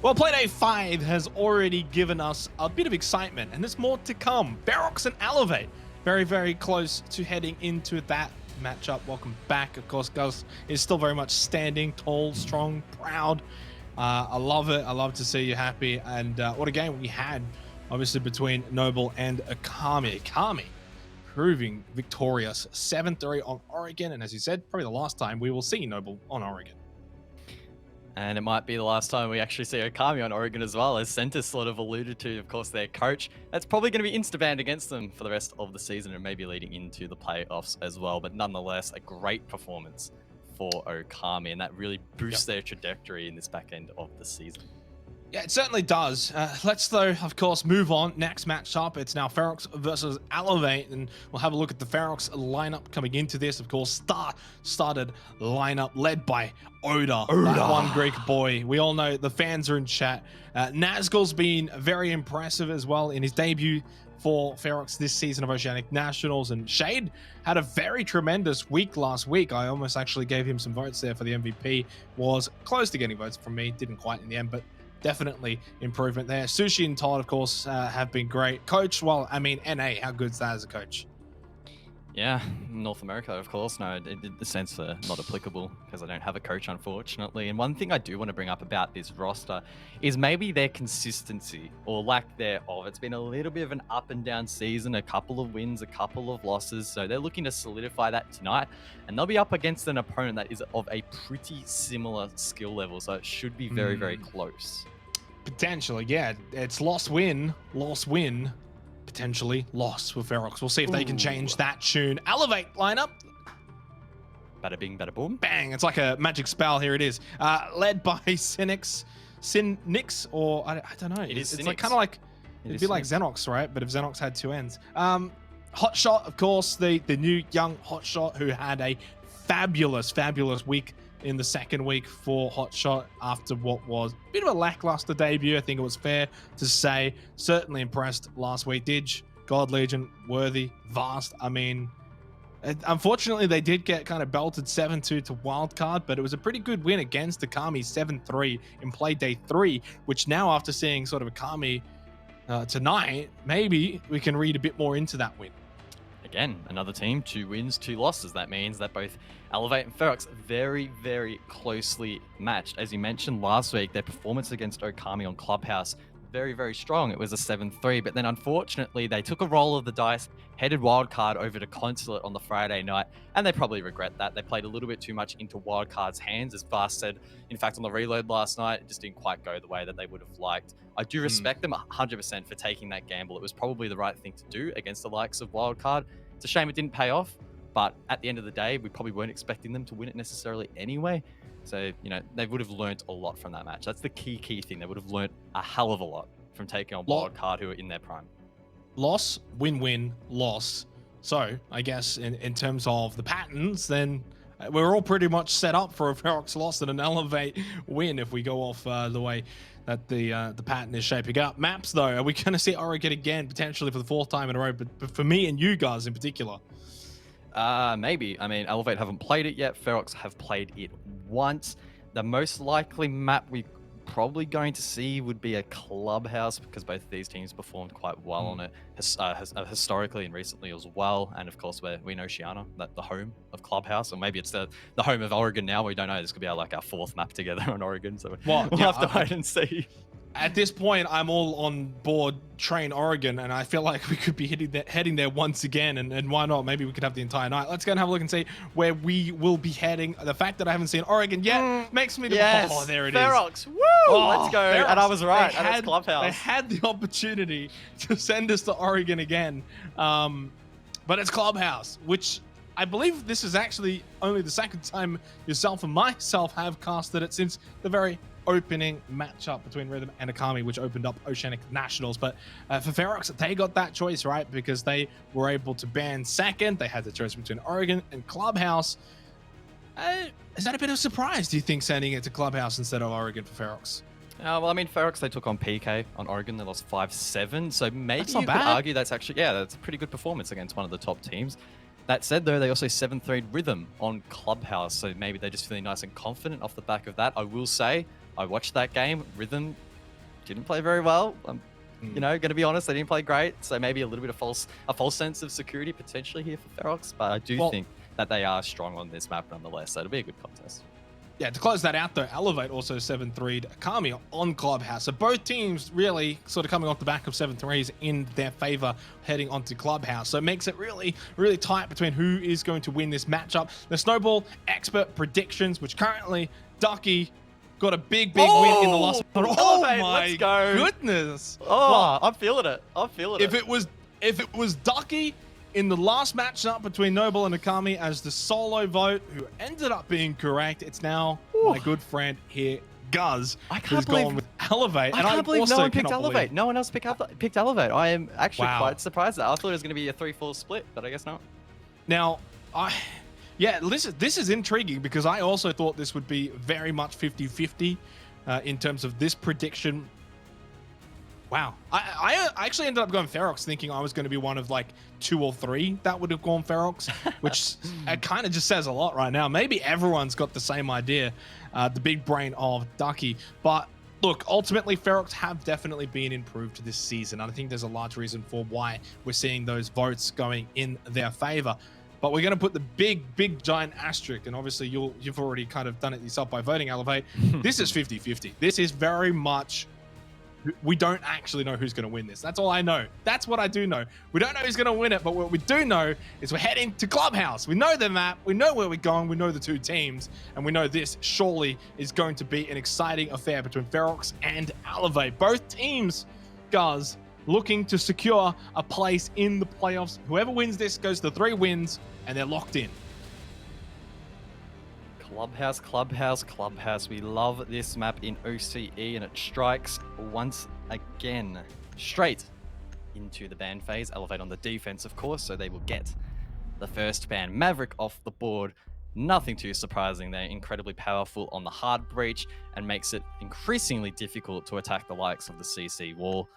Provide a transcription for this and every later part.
Well, Playday 5 has already given us a bit of excitement, and there's more to come. Ferox and Elevate, very, very close to heading into that matchup. Welcome back. Of course, Gus is still very much standing tall, strong, proud. I love it. I love to see you happy. And what a game we had, obviously, between Noble and Akami. Akami proving victorious 7-3 on Oregon. And as you said, probably the last time we will see Noble on Oregon. And it might be the last time we actually see Okami on Oregon as well, as Centis sort of alluded to, of course, their coach. That's probably going to be insta-banned against them for the rest of the season and maybe leading into the playoffs as well. But nonetheless, a great performance for Okami, and that really boosts their trajectory in this back end of the season. Yeah, it certainly does. Let's, though, of course, move on. Next matchup, it's now Ferox versus Elevate, and we'll have a look at the Ferox lineup coming into this. Of course, started lineup led by Oda, that one Greek boy. We all know the fans are in chat. Nazgul's been very impressive as well in his debut for Ferox this season of Oceanic Nationals, and Shade had a very tremendous week last week. I almost actually gave him some votes there for the MVP. Was close to getting votes from me, didn't quite in the end, but definitely improvement there. Sushi and Todd, of course, have been great. Coach, well, I mean, NA, how good's that as a coach? Yeah, North America, of course. No, the sense are not applicable because I don't have a coach, unfortunately. And one thing I do want to bring up about this roster is maybe their consistency or lack thereof. It's been a little bit of an up and down season, a couple of wins, a couple of losses. So they're looking to solidify that tonight. And they'll be up against an opponent that is of a pretty similar skill level. So it should be very, very close. Potentially, yeah. It's loss, win, potentially loss with Ferox. We'll see if they can change that tune. Elevate lineup. Bada bing, bada boom. Bang. It's like a magic spell. Here it is. Led by Sinix, or I don't know. It's like kind of like, it'd be like Xenox, right? But if Xenox had two ends. Hotshot, of course, the new young Hotshot who had a fabulous week in the second week for Hotshot after what was a bit of a lackluster debut. I think it was fair to say. Certainly impressed last week. Didge, God Legion, worthy, vast. I mean, unfortunately, they did get kind of belted 7-2 to Wildcard, but it was a pretty good win against Akami 7-3 in Playday 3, which now, after seeing sort of Akami tonight, maybe we can read a bit more into that win. Again, another team, 2 wins, 2 losses. That means that both Elevate and Ferox very, very closely matched. As you mentioned last week, their performance against Okami on Clubhouse, very, very strong. It was a 7-3, but then unfortunately they took a roll of the dice, headed Wildcard over to Consulate on the Friday night, and they probably regret that. They played a little bit too much into Wildcard's hands, as Vast said. In fact, on the reload last night, it just didn't quite go the way that they would have liked. I do respect them 100% for taking that gamble. It was probably the right thing to do against the likes of Wildcard. It's a shame it didn't pay off, but at the end of the day, we probably weren't expecting them to win it necessarily anyway. So, you know, they would have learnt a lot from that match. That's the key thing. They would have learnt a hell of a lot from taking on Wildcard, who are in their prime. Loss, win, loss. So, I guess in terms of the patterns, then we're all pretty much set up for a Ferox loss and an Elevate win if we go off the way that the pattern is shaping up. Maps, though, are we going to see Oregon again, potentially for the 4th time in a row, but for me and you guys in particular? Maybe. I mean, Elevate haven't played it yet. Ferox have played it once. The most likely map we're probably going to see would be a Clubhouse, because both of these teams performed quite well on it historically and recently as well. And of course, we're in Oceania, the home of Clubhouse, or maybe it's the home of Oregon now. We don't know. This could be our 4th map together on Oregon, so we'll have to wait and see. At this point, I'm all on board train Oregon, and I feel like we could be heading there once again, and why not? Maybe we could have the entire night. Let's go and have a look and see where we will be heading. The fact that I haven't seen Oregon yet makes me... Yes, oh, there it Ferox. is. Woo! Oh, let's go. Ferox. And I was right. And it's Clubhouse. They had the opportunity to send us to Oregon again, but it's Clubhouse, which... I believe this is actually only the second time yourself and myself have casted it since the very opening matchup between Rhythm and Akami, which opened up Oceanic Nationals. But for Ferox, they got that choice, right? Because they were able to ban second. They had the choice between Oregon and Clubhouse. Is that a bit of a surprise, do you think, sending it to Clubhouse instead of Oregon for Ferox? Well, I mean, Ferox, they took on PK on Oregon. They lost 5-7. So maybe you could bad. argue that's actually, that's a pretty good performance against one of the top teams. That said, though, they also 7-3'd Rhythm on Clubhouse, so maybe they're just feeling nice and confident off the back of that. I will say, I watched that game. Rhythm didn't play very well. You know, going to be honest, they didn't play great. So maybe a little bit of a false sense of security potentially here for Ferox. But I do think that they are strong on this map nonetheless. So it'll be a good contest. Yeah, to close that out though, Elevate also 7-3'd Akami on Clubhouse. So both teams really sort of coming off the back of 7-3s in their favor heading onto Clubhouse. So it makes it really, really tight between who is going to win this matchup. The Snowball expert predictions, which currently Ducky got a big win in the last one. Oh my goodness. Oh, I'm feeling it. I'm feeling it. If it was Ducky in the last matchup between Noble and Akami as the solo vote, who ended up being correct, it's now my good friend here, Guz, who's gone with Elevate. I can't believe no one picked Elevate. No one else picked Elevate. I am actually quite surprised that. I thought it was going to be a 3-4 split, but I guess not. Now, this is intriguing because I also thought this would be very much 50-50 in terms of this prediction. Wow. I actually ended up going Ferox thinking I was going to be one of like 2 or 3 that would have gone Ferox, which it kind of just says a lot right now. Maybe everyone's got the same idea, the big brain of Ducky. But look, ultimately Ferox have definitely been improved this season. And I think there's a large reason for why we're seeing those votes going in their favor. But we're going to put the big, giant asterisk, and obviously you've already kind of done it yourself by voting Elevate. This is 50-50. This is very much, we don't actually know who's going to win this. That's all I know. That's what I do know. We don't know who's going to win it, but what we do know is we're heading to Clubhouse. We know the map. We know where we're going. We know the 2 teams, and we know this surely is going to be an exciting affair between Ferox and Elevate. Both teams, guys, looking to secure a place in the playoffs. Whoever wins this goes to 3 wins, and they're locked in. Clubhouse, Clubhouse, Clubhouse. We love this map in OCE, and it strikes once again straight into the ban phase. Elevate on the defense, of course, so they will get the first ban. Maverick off the board. Nothing too surprising. They're incredibly powerful on the hard breach and makes it increasingly difficult to attack the likes of the CC wall,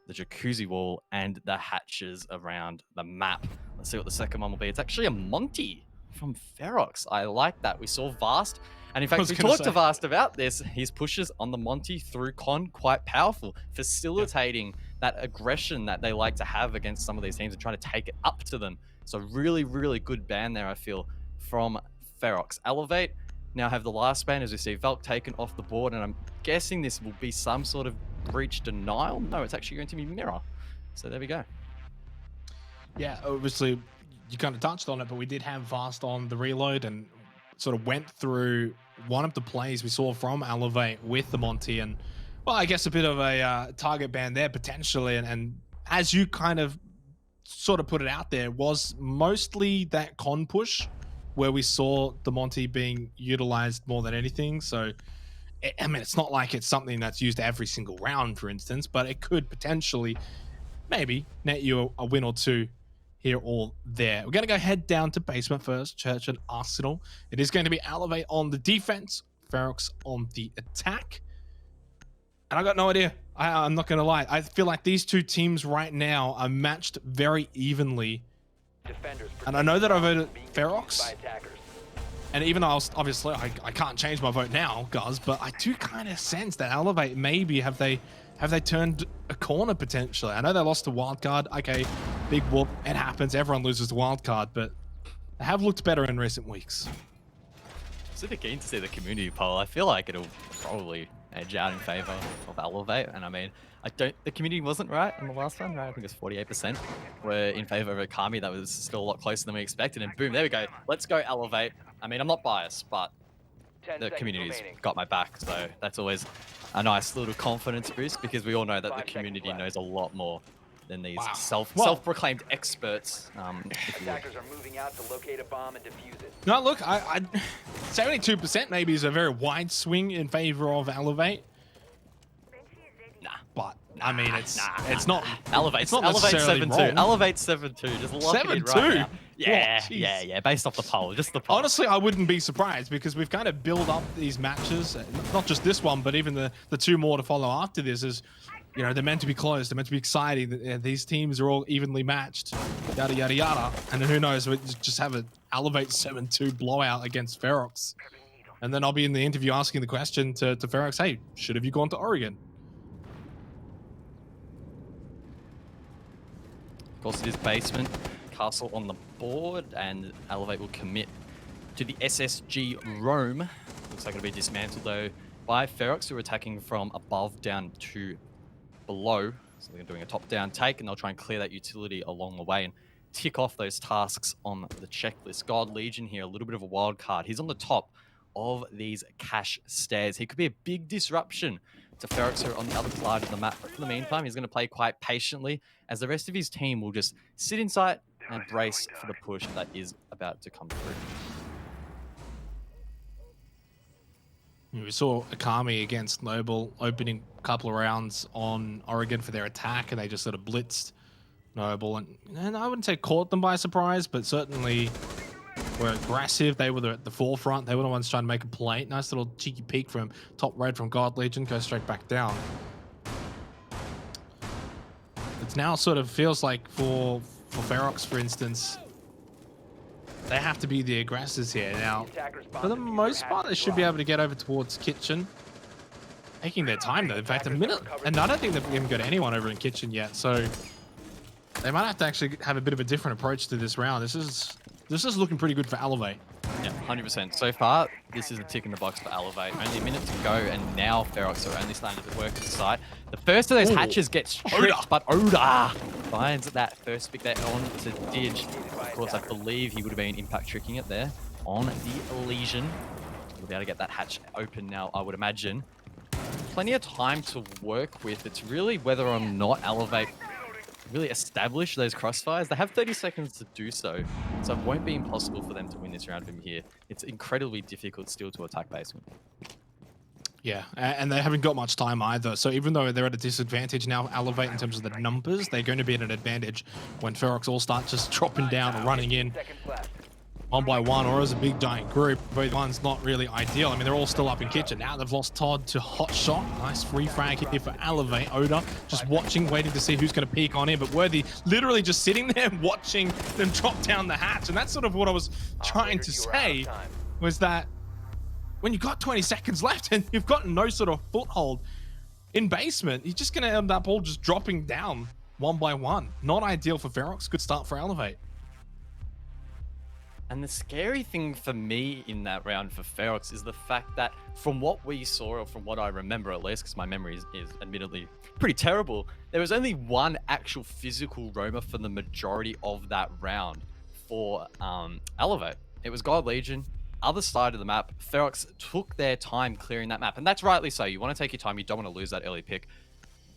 the jacuzzi wall, and the hatches around the map. Let's see what the second one will be. It's actually a Monty from Ferox. I like that. We saw Vast, and in fact, we talked to Vast about this. His pushes on the Monty through con, quite powerful, facilitating that aggression that they like to have against some of these teams and trying to take it up to them. So really, really good ban there, I feel, from Ferox. Elevate now have the last ban, as we see Valk taken off the board, and I'm guessing this will be some sort of breach denial. No, it's actually going to be mirror. So there we go. Yeah, obviously you kind of touched on it, but we did have Vast on the reload and sort of went through one of the plays we saw from Elevate with the Monty, and well, I guess a bit of a target ban there potentially, and as you kind of sort of put it out there, was mostly that con push where we saw the Monty being utilized more than anything. So I mean, it's not like it's something that's used every single round, for instance, but it could potentially maybe net you a win or 2 here or there. We're going to go head down to basement first, Church and Arsenal. It is going to be Elevate on the defense, Ferox on the attack. And I got no idea. I'm not going to lie. I feel like these 2 teams right now are matched very evenly. And I know that I voted Ferox. And even though obviously I can't change my vote now, guys, but I do kind of sense that Elevate maybe have they turned a corner potentially. I know they lost to Wildcard. Okay, big whoop. It happens. Everyone loses to Wildcard, but they have looked better in recent weeks. Super keen to see the community poll. I feel like it'll probably edge out in favor of Elevate. And I mean, the community wasn't right in the last one, right? I think it was 48% were in favor of Akami. That was still a lot closer than we expected. And boom, there we go. Let's go Elevate. I mean, I'm not biased, but the community's got my back. So that's always a nice little confidence boost, because we all know that the community knows a lot more than these self-proclaimed experts. Attackers are moving out to locate a bomb and defuse it. No, look, 72% maybe is a very wide swing in favor of Elevate. Nah, but I mean, it's not Elevate. Not Elevate necessarily 7-2. wrong. Elevate 7-2. Just lock it in right now. Yeah, Oh, yeah. Based off the poll, just the poll. Honestly, I wouldn't be surprised, because we've kind of built up these matches, not just this one, but even the 2 more to follow after this. Is, you know, they're meant to be close. They're meant to be exciting. These teams are all evenly matched. Yada yada yada. And then who knows? We just have an Elevate 7-2 blowout against Ferox, and then I'll be in the interview asking the question to Ferox, hey, should have you gone to Oregon? Of course, it is basement. Castle on the board, and Elevate will commit to the SSG Roam. Looks like it'll be dismantled, though, by Ferox, who are attacking from above down to below. So they're doing a top-down take, and they'll try and clear that utility along the way and tick off those tasks on the checklist. God Legion here, a little bit of a wild card. He's on the top of these cache stairs. He could be a big disruption to Ferox, who are on the other side of the map. But for the meantime, he's going to play quite patiently, as the rest of his team will just sit inside and brace for the push that is about to come through. We saw Akami against Noble opening a couple of rounds on Oregon for their attack, and they just sort of blitzed Noble. And I wouldn't say caught them by surprise, but certainly were aggressive. They were at the forefront. They were the ones trying to make a play. Nice little cheeky peek from top red from God Legion. Goes straight back down. It's now sort of feels like for Ferox, for instance, they have to be the aggressors here. Now, for the most part, they should be able to get over towards Kitchen. Taking their time, though. In fact, a minute. And I don't think they've even got anyone over in Kitchen yet. So they might have to actually have a bit of a different approach to this round. This is looking pretty good for Elevate. Yeah, 100%. So far, this is a tick in the box for Elevate. Only a minute to go, and now Ferox are only starting to work at the site. The first of those hatches gets stripped, but Oda finds that first pick there on to Didge. Of course, I believe he would have been impact tricking it there on the Elysian. We'll be able to get that hatch open now, I would imagine. Plenty of time to work with. It's really whether or not Elevate really establish those crossfires. They have 30 seconds to do so, so it won't be impossible for them to win this round from here. It's incredibly difficult still to attack basement. Yeah, and they haven't got much time either. So even though they're at a disadvantage now, Elevate in terms of the numbers, they're going to be at an advantage when Ferox all start just dropping down and running in one by one, or as a big giant group. Both ones not really ideal. I mean, they're all still up in Kitchen. Now they've lost Todd to Hot Shot. Nice free frag here for Elevate. Oda just watching, waiting to see who's going to peek on him. But Worthy literally just sitting there watching them drop down the hatch. And that's sort of what I was trying to say, was that when you've got 20 seconds left and you've got no sort of foothold in basement, you're just going to end up all just dropping down one by one. Not ideal for Ferox. Good start for Elevate. And the scary thing for me in that round for Ferox is the fact that from what we saw, or from what I remember at least, because my memory is admittedly pretty terrible, there was only one actual physical roamer for the majority of that round for Elevate. It was God Legion, other side of the map. Ferox took their time clearing that map, and that's rightly so. You want to take your time, you don't want to lose that early pick,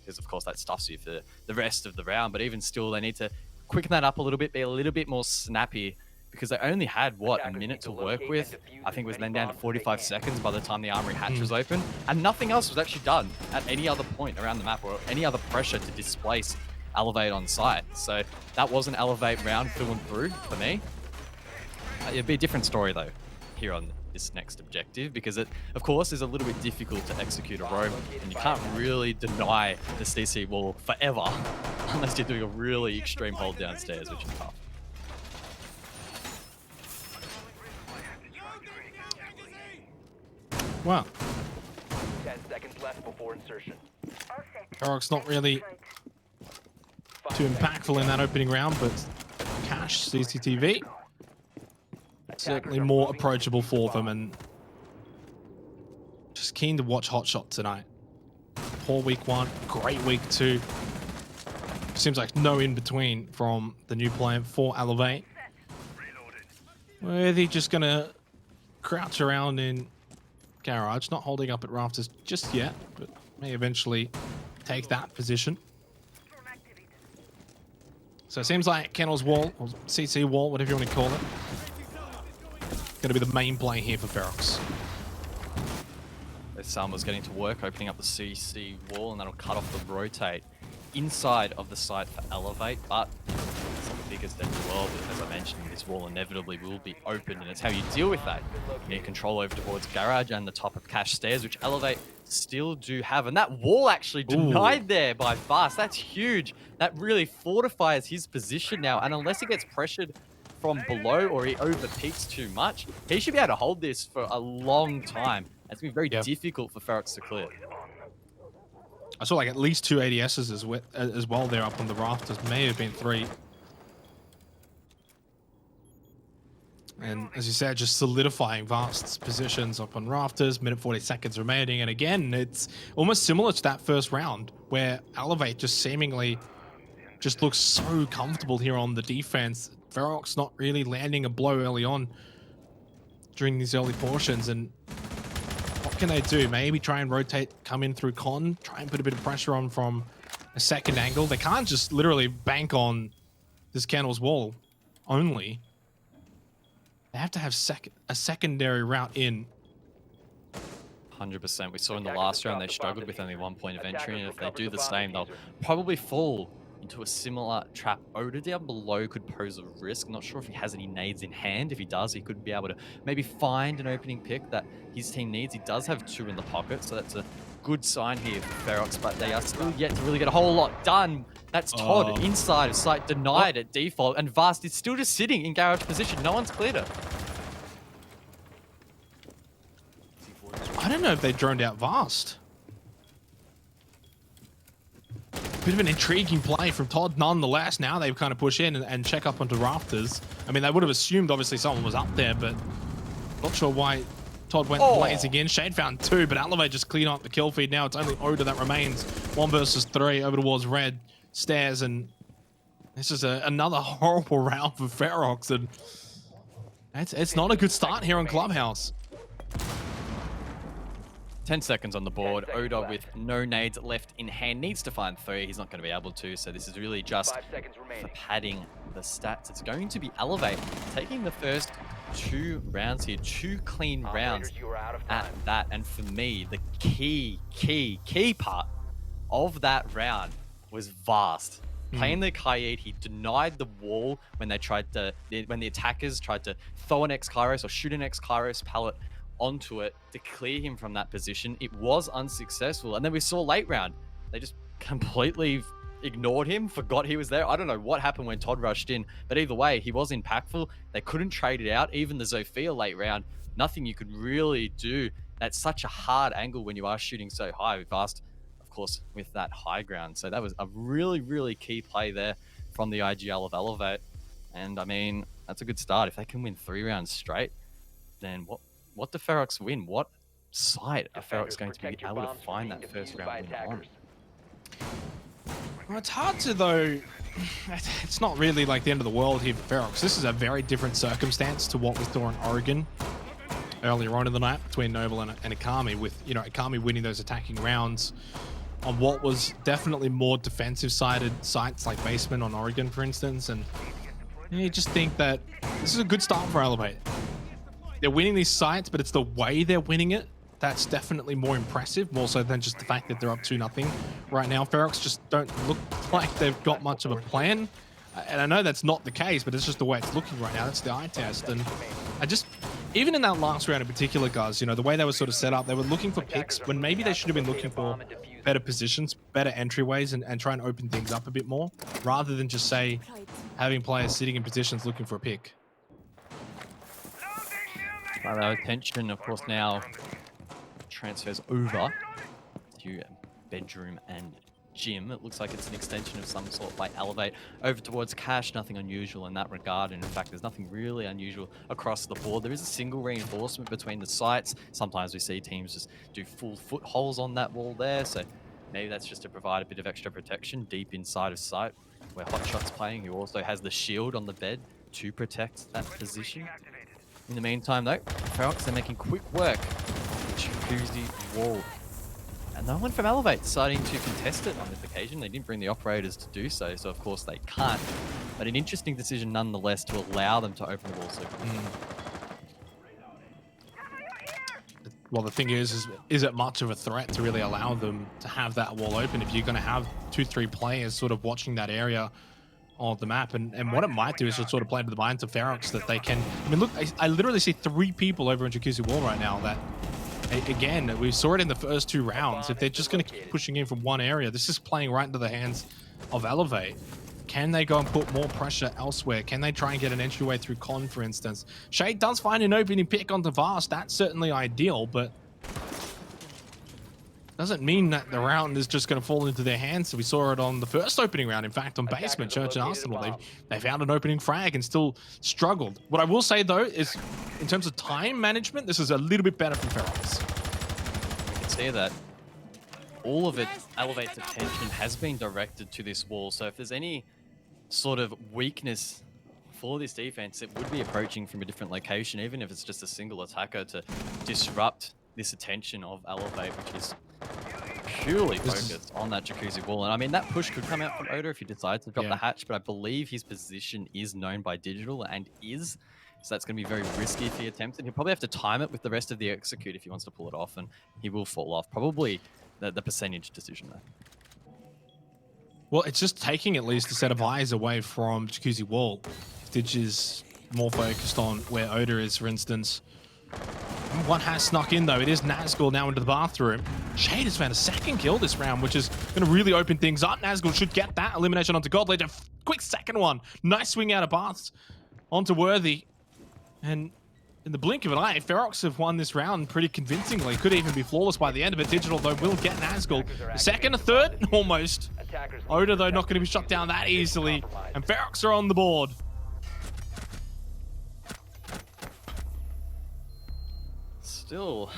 because of course that stuffs you for the rest of the round. But even still, they need to quicken that up a little bit, be a little bit more snappy, because they only had, what, a minute to work with? I think it was then down to 45 seconds by the time the armory hatch was open, and nothing else was actually done at any other point around the map, or any other pressure to displace Elevate on site. So that was an Elevate round through and through for me. It'd be a different story though here on this next objective, because it, of course, is a little bit difficult to execute a roam, and you can't really deny the CC wall forever unless you're doing a really extreme hold downstairs, which is tough. Wow. 10 seconds left before insertion. Ferox not really too impactful in that opening round, but Cash, CCTV, certainly more approachable for them, and just keen to watch Hot Shot tonight. Poor week one, great week two. Seems like no in between from the new player for Elevate. Worthy just gonna crouch around in Garage, not holding up at rafters just yet, but may eventually take that position. So it seems like Kennel's wall, or CC wall, whatever you want to call it, going to be the main play here for Ferox. Salma's getting to work, opening up the CC wall, and that'll cut off the rotate inside of the site for Elevate, but it's not the biggest in the world. As I mentioned, this wall inevitably will be open, and it's how you deal with that. You need control over towards Garage and the top of Cash stairs, which Elevate still do have. And that wall actually denied there by Fast. That's huge. That really fortifies his position now, and unless he gets pressured from below or he overpeaks too much, he should be able to hold this for a long time. It's going to be very difficult for Ferox to clear. I saw like at least 2 ADSs as well there up on the rafters. May have been 3. And as you said, just solidifying Vast's positions up on rafters, minute 40 seconds remaining. And again, it's almost similar to that first round where Elevate just seemingly just looks so comfortable here on the defense. Ferox not really landing a blow early on during these early portions. And what can they do? Maybe try and rotate, come in through con, try and put a bit of pressure on from a second angle. They can't just literally bank on this Candle's wall only. They have to have a secondary route in. 100%. We saw in the last round they struggled with only 1 point of entry, and if they do the same, they'll probably fall into a similar trap. Oda down below could pose a risk. Not sure if he has any nades in hand. If he does, he could be able to maybe find an opening pick that his team needs. He does have 2 in the pocket, so that's a good sign here for Ferox, but they are still yet to really get a whole lot done. That's Todd inside of sight, denied at default, and Vast is still just sitting in garage position. No one's cleared it. I don't know if they droned out Vast. Bit of an intriguing play from Todd nonetheless. Now they've kind of push in and check up onto rafters. I mean, they would have assumed obviously someone was up there, but not sure why Todd went blazing in. Shade found 2, but Elevate just clean up the kill feed now. It's only Oda that remains. 1 versus 3 over towards red. Stairs, and this is another horrible round for Ferox, and it's not a good start here on Clubhouse. 10 seconds on the board. Oda with no nades left in hand needs to find 3. He's not going to be able to, so this is really just for padding the stats. It's going to be Elevate taking the first 2 rounds here, 2 clean rounds at that. And for me, the key part of that round was Vast. Playing the Kaid, he denied the wall when they tried to, when the attackers tried to throw an X-Kairos or shoot an X-Kairos pallet onto it to clear him from that position. It was unsuccessful. And then we saw late round, they just completely ignored him, forgot he was there. I don't know what happened when Todd rushed in, but either way, he was impactful. They couldn't trade it out. Even the Zofia late round, nothing you could really do. That's such a hard angle when you are shooting so high. Vast, of course, with that high ground. So that was a really key play there from the IGL of Elevate. And I mean, that's a good start. If they can win 3 rounds straight, then what do Ferox win? What side are Ferox going to be able to find that first round win on? Well, it's hard to, though. It's not really like the end of the world here for Ferox. This is a very different circumstance to what we saw in Oregon earlier on in the night between Noble and Akami, with, you know, Akami winning those attacking rounds on what was definitely more defensive-sided sites like Basement on Oregon, for instance. And you just think that this is a good start for Elevate. They're winning these sites, but it's the way they're winning it that's definitely more impressive, more so than just the fact that they're up 2-0 right now. Ferox just don't look like they've got much of a plan. And I know that's not the case, but it's just the way it's looking right now. That's the eye test. And I just, even in that last round in particular, guys, you know, the way they were sort of set up, they were looking for picks when maybe they should have been looking for better positions, better entryways, and try and open things up a bit more, rather than just, say, having players sitting in positions looking for a pick. Our attention, of course, now transfers over to bedroom and gym. It looks like it's an extension of some sort by Elevate over towards Cash. Nothing unusual in that regard, and in fact there's nothing really unusual across the board. There is a single reinforcement between the sites. Sometimes we see teams just do full footholes on that wall there, so maybe that's just to provide a bit of extra protection deep inside of sight where Hotshot's playing, who also has the shield on the bed to protect that position. In the meantime though, Ferox are making quick work of the Jacuzzi wall. And no one from Elevate deciding to contest it on this occasion. They didn't bring the operators to do so, so of course they can't. But an interesting decision nonetheless to allow them to open the wall so quickly. Well, the thing is it much of a threat to really allow them to have that wall open if you're going to have 2-3 players sort of watching that area of the map? And what it might do is just sort of play to the minds of Ferox that they can... I mean, look, I literally see 3 people over in Jacuzzi Wall right now that, again, we saw it in the first 2 rounds. If they're just going to keep pushing in from one area, this is playing right into the hands of Elevate. Can they go and put more pressure elsewhere? Can they try and get an entryway through Con, for instance? Shade does find an opening pick onto Vast. That's certainly ideal, but doesn't mean that the round is just going to fall into their hands. We saw it on the first opening round. In fact, on Basement, Church and Arsenal, they found an opening frag and still struggled. What I will say, though, is in terms of time management, this is a little bit better from Ferox. You can see that all of Elevate's attention has been directed to this wall. So if there's any sort of weakness for this defense, it would be approaching from a different location, even if it's just a single attacker to disrupt this attention of Elevate, which is purely focused on that jacuzzi wall. And I mean, that push could come out from Oda if he decides to drop the hatch, but I believe his position is known by Digital and is. So that's going to be very risky if he attempts it. He'll probably have to time it with the rest of the execute if he wants to pull it off, and he will fall off. Probably the percentage decision there. Well, it's just taking at least a set of eyes away from jacuzzi wall. Stitch is more focused on where Oda is, for instance. One has snuck in, though. It is Nazgul now into the bathroom. Shade has found a second kill this round, which is going to really open things up. Nazgul should get that elimination onto Godledge. A quick second one. Nice swing out of Baths onto Worthy. And in the blink of an eye, Ferox have won this round pretty convincingly. Could even be flawless by the end of it. Digital, though, will get Nazgul. A second, a third, almost. Oda, though, not going to be shot down that easily. And Ferox are on the board. Still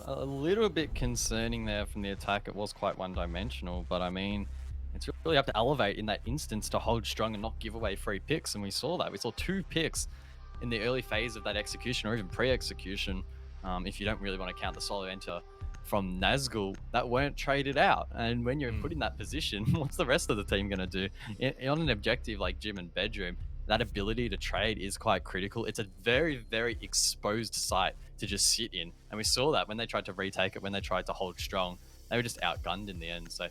a little bit concerning there from the attack. It was quite one-dimensional, but I mean, it's really up to Elevate in that instance to hold strong and not give away free picks, and we saw that. We saw 2 picks in the early phase of that execution, or even pre-execution, if you don't really want to count the solo enter from Nazgul, that weren't traded out. And when you're put in that position, what's the rest of the team going to do? On an objective like gym and bedroom, that ability to trade is quite critical. It's a very, very exposed site to just sit in. And we saw that when they tried to retake it, when they tried to hold strong, they were just outgunned in the end. So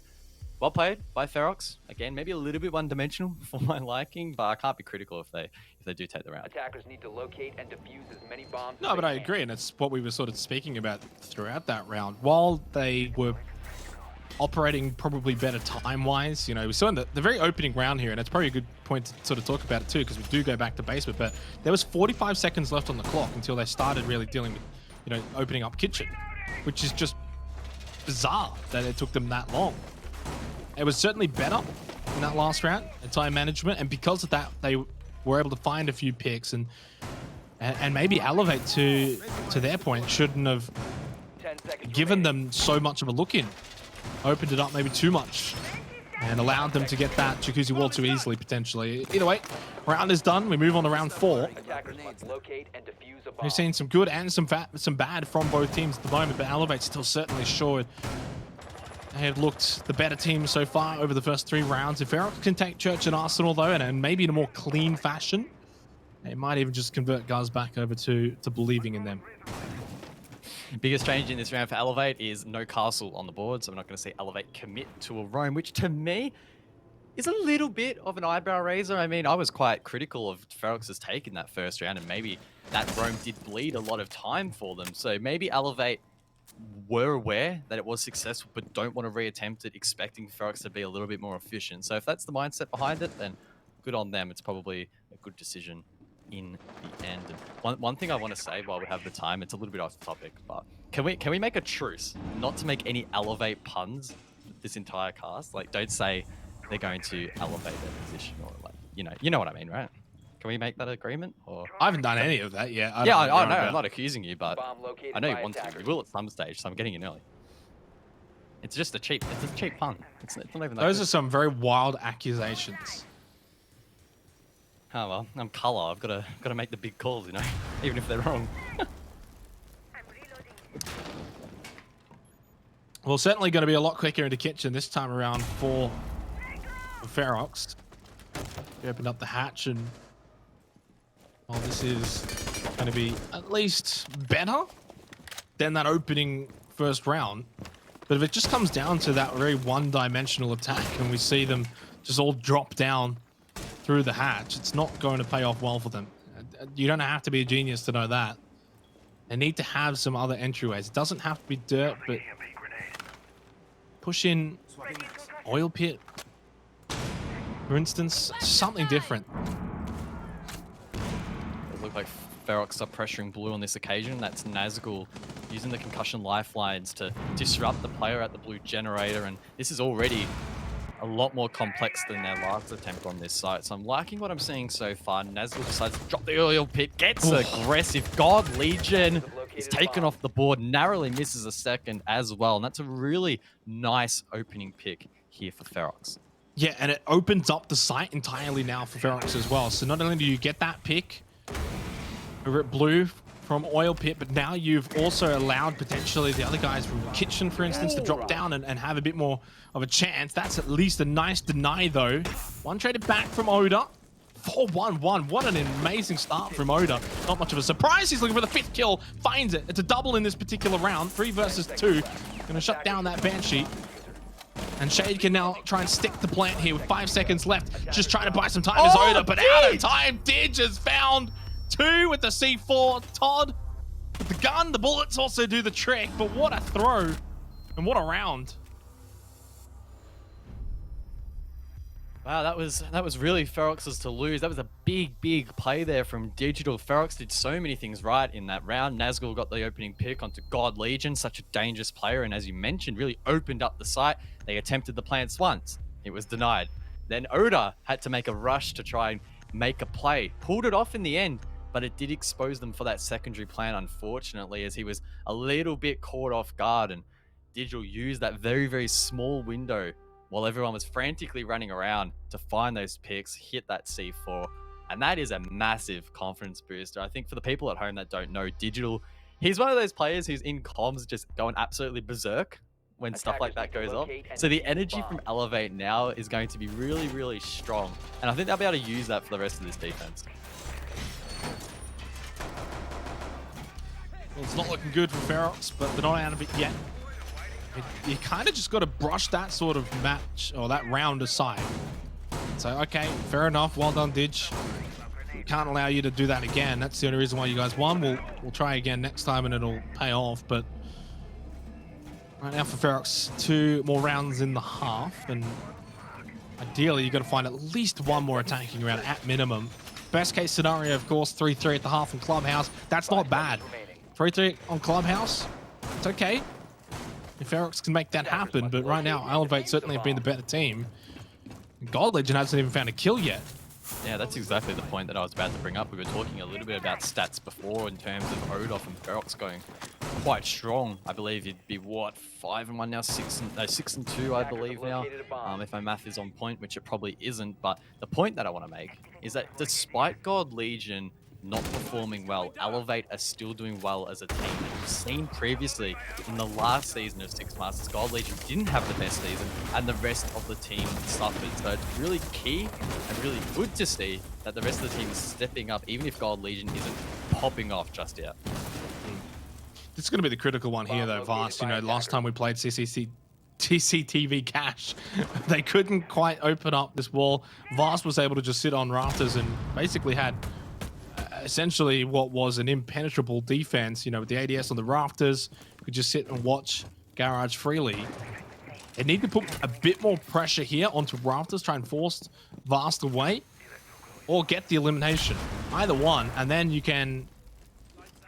well played by Ferox. Again, maybe a little bit one-dimensional for my liking, but I can't be critical if they do take the round. Attackers need to locate and defuse as many bombs. No, but I agree, and it's what we were sort of speaking about throughout that round. While they were operating probably better time-wise, you know, we saw in the very opening round here, and it's probably a good point to sort of talk about it too, because we do go back to Basement, but there was 45 seconds left on the clock until they started really dealing with, you know, opening up Kitchen, which is just bizarre that it took them that long. It was certainly better in that last round at time management, and because of that, they were able to find a few picks, and maybe Elevate, to their point, shouldn't have given them so much of a look in. Opened it up maybe too much and allowed them to get that jacuzzi wall too easily, potentially. Either way, round is done. We move on to round 4. We've seen some good and some bad from both teams at the moment, but Elevate still certainly showed they have looked the better team so far over the first 3 rounds. If Ferox can take Church and Arsenal, though, and maybe in a more clean fashion, they might even just convert guys back over to believing in them. Biggest change in this round for Elevate is no castle on the board, so I'm not going to see Elevate commit to a roam, which to me is a little bit of an eyebrow raiser. I mean, I was quite critical of Ferox's take in that first round, and maybe that roam did bleed a lot of time for them. So maybe Elevate were aware that it was successful, but don't want to reattempt it, expecting Ferox to be a little bit more efficient. So if that's the mindset behind it, then good on them. It's probably a good decision in the end. And one thing I want to say while we have the time, it's a little bit off topic, but can we make a truce not to make any Elevate puns this entire cast? Like, don't say they're going to elevate their position, or like, you know what I mean, right? Can we make that agreement? Or I haven't done any of that yet. I know, I'm not accusing you, but I know you want to. You will at some stage, so I'm getting in early. It's just a cheap pun. It's not even that. Those are some very wild accusations. Oh well, I'm color. I've got to make the big calls, you know, even if they're wrong. Well, certainly going to be a lot quicker into Kitchen this time around for Ferox. He opened up the hatch, and well, this is going to be at least better than that opening first round. But if it just comes down to that very one-dimensional attack, and we see them just all drop down through the hatch, it's not going to pay off well for them. You don't have to be a genius to know that. They need to have some other entryways. It doesn't have to be dirt, but push in oil pit, for instance, something different. It looked like Ferox are pressuring blue on this occasion. That's Nazgul using the concussion lifelines to disrupt the player at the blue generator, and this is already a lot more complex than their last attempt on this site. So I'm liking what I'm seeing so far. Nazgul decides to drop the oil pit, gets aggressive. God Legion is taken off the board, narrowly misses a second as well. And that's a really nice opening pick here for Ferox. Yeah, and it opens up the site entirely now for Ferox as well. So not only do you get that pick over at blue from oil pit, but now you've also allowed potentially the other guys from kitchen, for instance, to drop down and have a bit more of a chance. That's at least a nice deny, though. One traded back from Oda. 4-1-1. What an amazing start from Oda. Not much of a surprise. He's looking for the 5th kill. Finds it. It's a double in this particular round. 3 versus 2. Gonna shut down that Banshee. And Shade can now try and stick the plant here with 5 seconds left. Just trying to buy some time as Oda, but out of time. Didge has found 2 with the C4. Todd with the gun. The bullets also do the trick, but what a throw and what a round. Wow, that was really Ferox's to lose. That was a big play there from Digital. Ferox did so many things right in that round. Nazgul got the opening pick onto God Legion, such a dangerous player, and as you mentioned, really opened up the site. They attempted the plants once. It was denied. Then Oda had to make a rush to try and make a play. Pulled it off in the end, but it did expose them for that secondary plant, unfortunately, as he was a little bit caught off guard, and Digital used that very small window while everyone was frantically running around to find those picks, hit that C4. And that is a massive confidence booster. I think for the people at home that don't know Digital, he's one of those players who's in comms just going absolutely berserk when stuff like that goes off. So the energy from Elevate now is going to be really strong. And I think they'll be able to use that for the rest of this defense. Well, it's not looking good for Ferox, but they're not out of it yet. You kind of just got to brush that sort of match or that round aside. So, okay, fair enough. Well done, Didge. We can't allow you to do that again. That's the only reason why you guys won. We'll try again next time and it'll pay off. But right now for Ferox, 2 more rounds in the half. And ideally, you've got to find at least 1 more attacking round at minimum. Best case scenario, of course, 3-3 at the half on Clubhouse. That's not bad. 3-3 on Clubhouse, it's okay. If Ferox can make that happen, but right now, Elevate certainly have been the better team. God Legion hasn't even found a kill yet. Yeah, that's exactly the point that I was about to bring up. We were talking a little bit about stats before in terms of Odoff and Ferox going quite strong. I believe it'd be, what, 5-1 now? 6-2, I believe now. If my math is on point, which it probably isn't. But the point that I want to make is that despite God Legion not performing well, Elevate are still doing well as a team. And we've seen previously in the last season of Six Masters, God Legion didn't have the best season and the rest of the team suffered. So it's really key and really good to see that the rest of the team is stepping up, even if God Legion isn't popping off just yet. This is going to be the critical one here, though, Vast. You know, last time we played TCTV Cash, they couldn't quite open up this wall. Vast was able to just sit on rafters and basically had essentially what was an impenetrable defense, you know, with the ADS on the rafters. You could just sit and watch Garage freely. They need to put a bit more pressure here onto rafters, try and force Vast away, or get the elimination. Either one, and then you can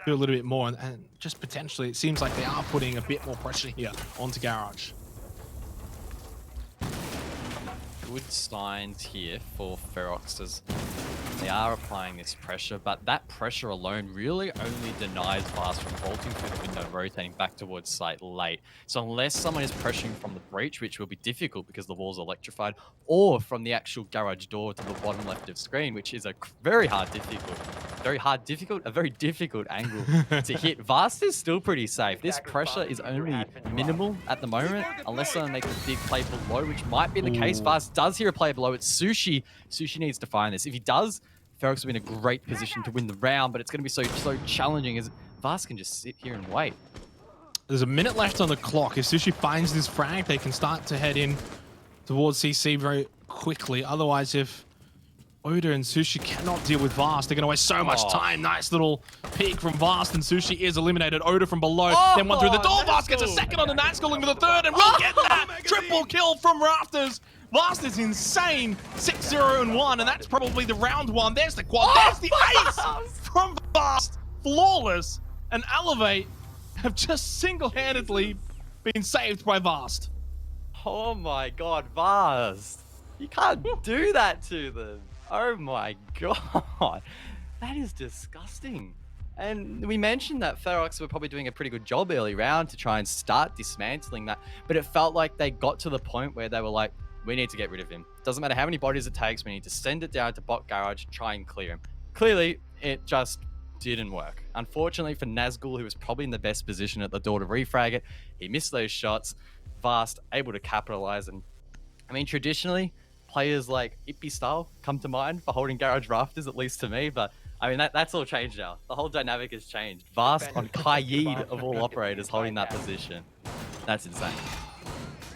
do a little bit more, and just potentially, it seems like they are putting a bit more pressure here onto Garage. Good signs here for Ferox as they are applying this pressure, but that pressure alone really only denies Vast from vaulting through the window, rotating back towards site late. So unless someone is pressuring from the breach, which will be difficult because the wall's electrified, or from the actual garage door to the bottom left of screen, which is a very difficult angle to hit. Vast is still pretty safe. This pressure is only minimal at the moment, unless someone makes a big play below, which might be the case. Vast does hear a play below. It's Sushi. Sushi needs to find this. If he does, Ferox will be in a great position to win the round, but it's going to be so challenging as Vast can just sit here and wait. There's a minute left on the clock. If Sushi finds this frag, they can start to head in towards CC very quickly. Otherwise, if Oda and Sushi cannot deal with Vast, they're going to waste so much time. Nice little peek from Vast, and Sushi is eliminated. Oda from below, then one through the door. Vast gets a second on the Nazgul, looking for the third, and we'll get that triple kill from Rafters. Vast is insane. 6-0-1, and that's probably the round one. There's the quad. There's the ace from Vast. Flawless. And Elevate have just single-handedly been saved by Vast. Oh my god, Vast. You can't do that to them. Oh my god. That is disgusting. And we mentioned that Ferox were probably doing a pretty good job early round to try and start dismantling that. But it felt like they got to the point where they were like, we need to get rid of him. Doesn't matter how many bodies it takes. We need to send it down to bot garage, try and clear him. Clearly, it just didn't work. Unfortunately for Nazgul, who was probably in the best position at the door to refrag it, he missed those shots. Vast able to capitalize. And I mean, traditionally, players like Ippy style come to mind for holding garage rafters, at least to me. But I mean, that's all changed now. The whole dynamic has changed. Vast on Kaid of all operators holding that position. That's insane.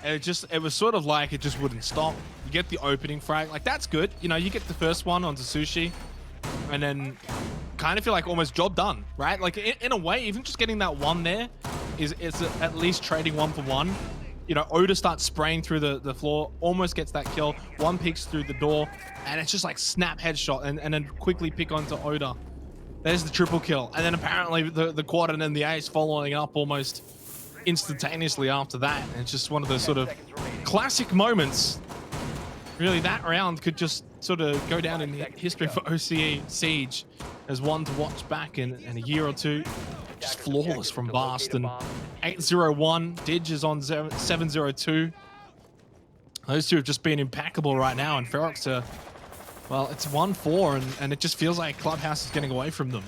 It was sort of like it just wouldn't stop. You get the opening frag, like that's good. You know, you get the first one onto Sushi, and then kind of feel like almost job done, right? Like in a way, even just getting that one there is at least trading 1 for 1. You know, Oda starts spraying through the floor, almost gets that kill. One peeks through the door, and it's just like snap headshot, and then quickly pick onto Oda. There's the triple kill, and then apparently the quad and then the ace following up almost instantaneously after that. And it's just one of those sort of classic moments. Really, that round could just sort of go down in history for OCE Siege as one to watch back in a year or two. Just flawless from Vast. And 801, Didge is on 702. Those two have just been impeccable right now, and Ferox are, well, it's 1-4, and it just feels like Clubhouse is getting away from them.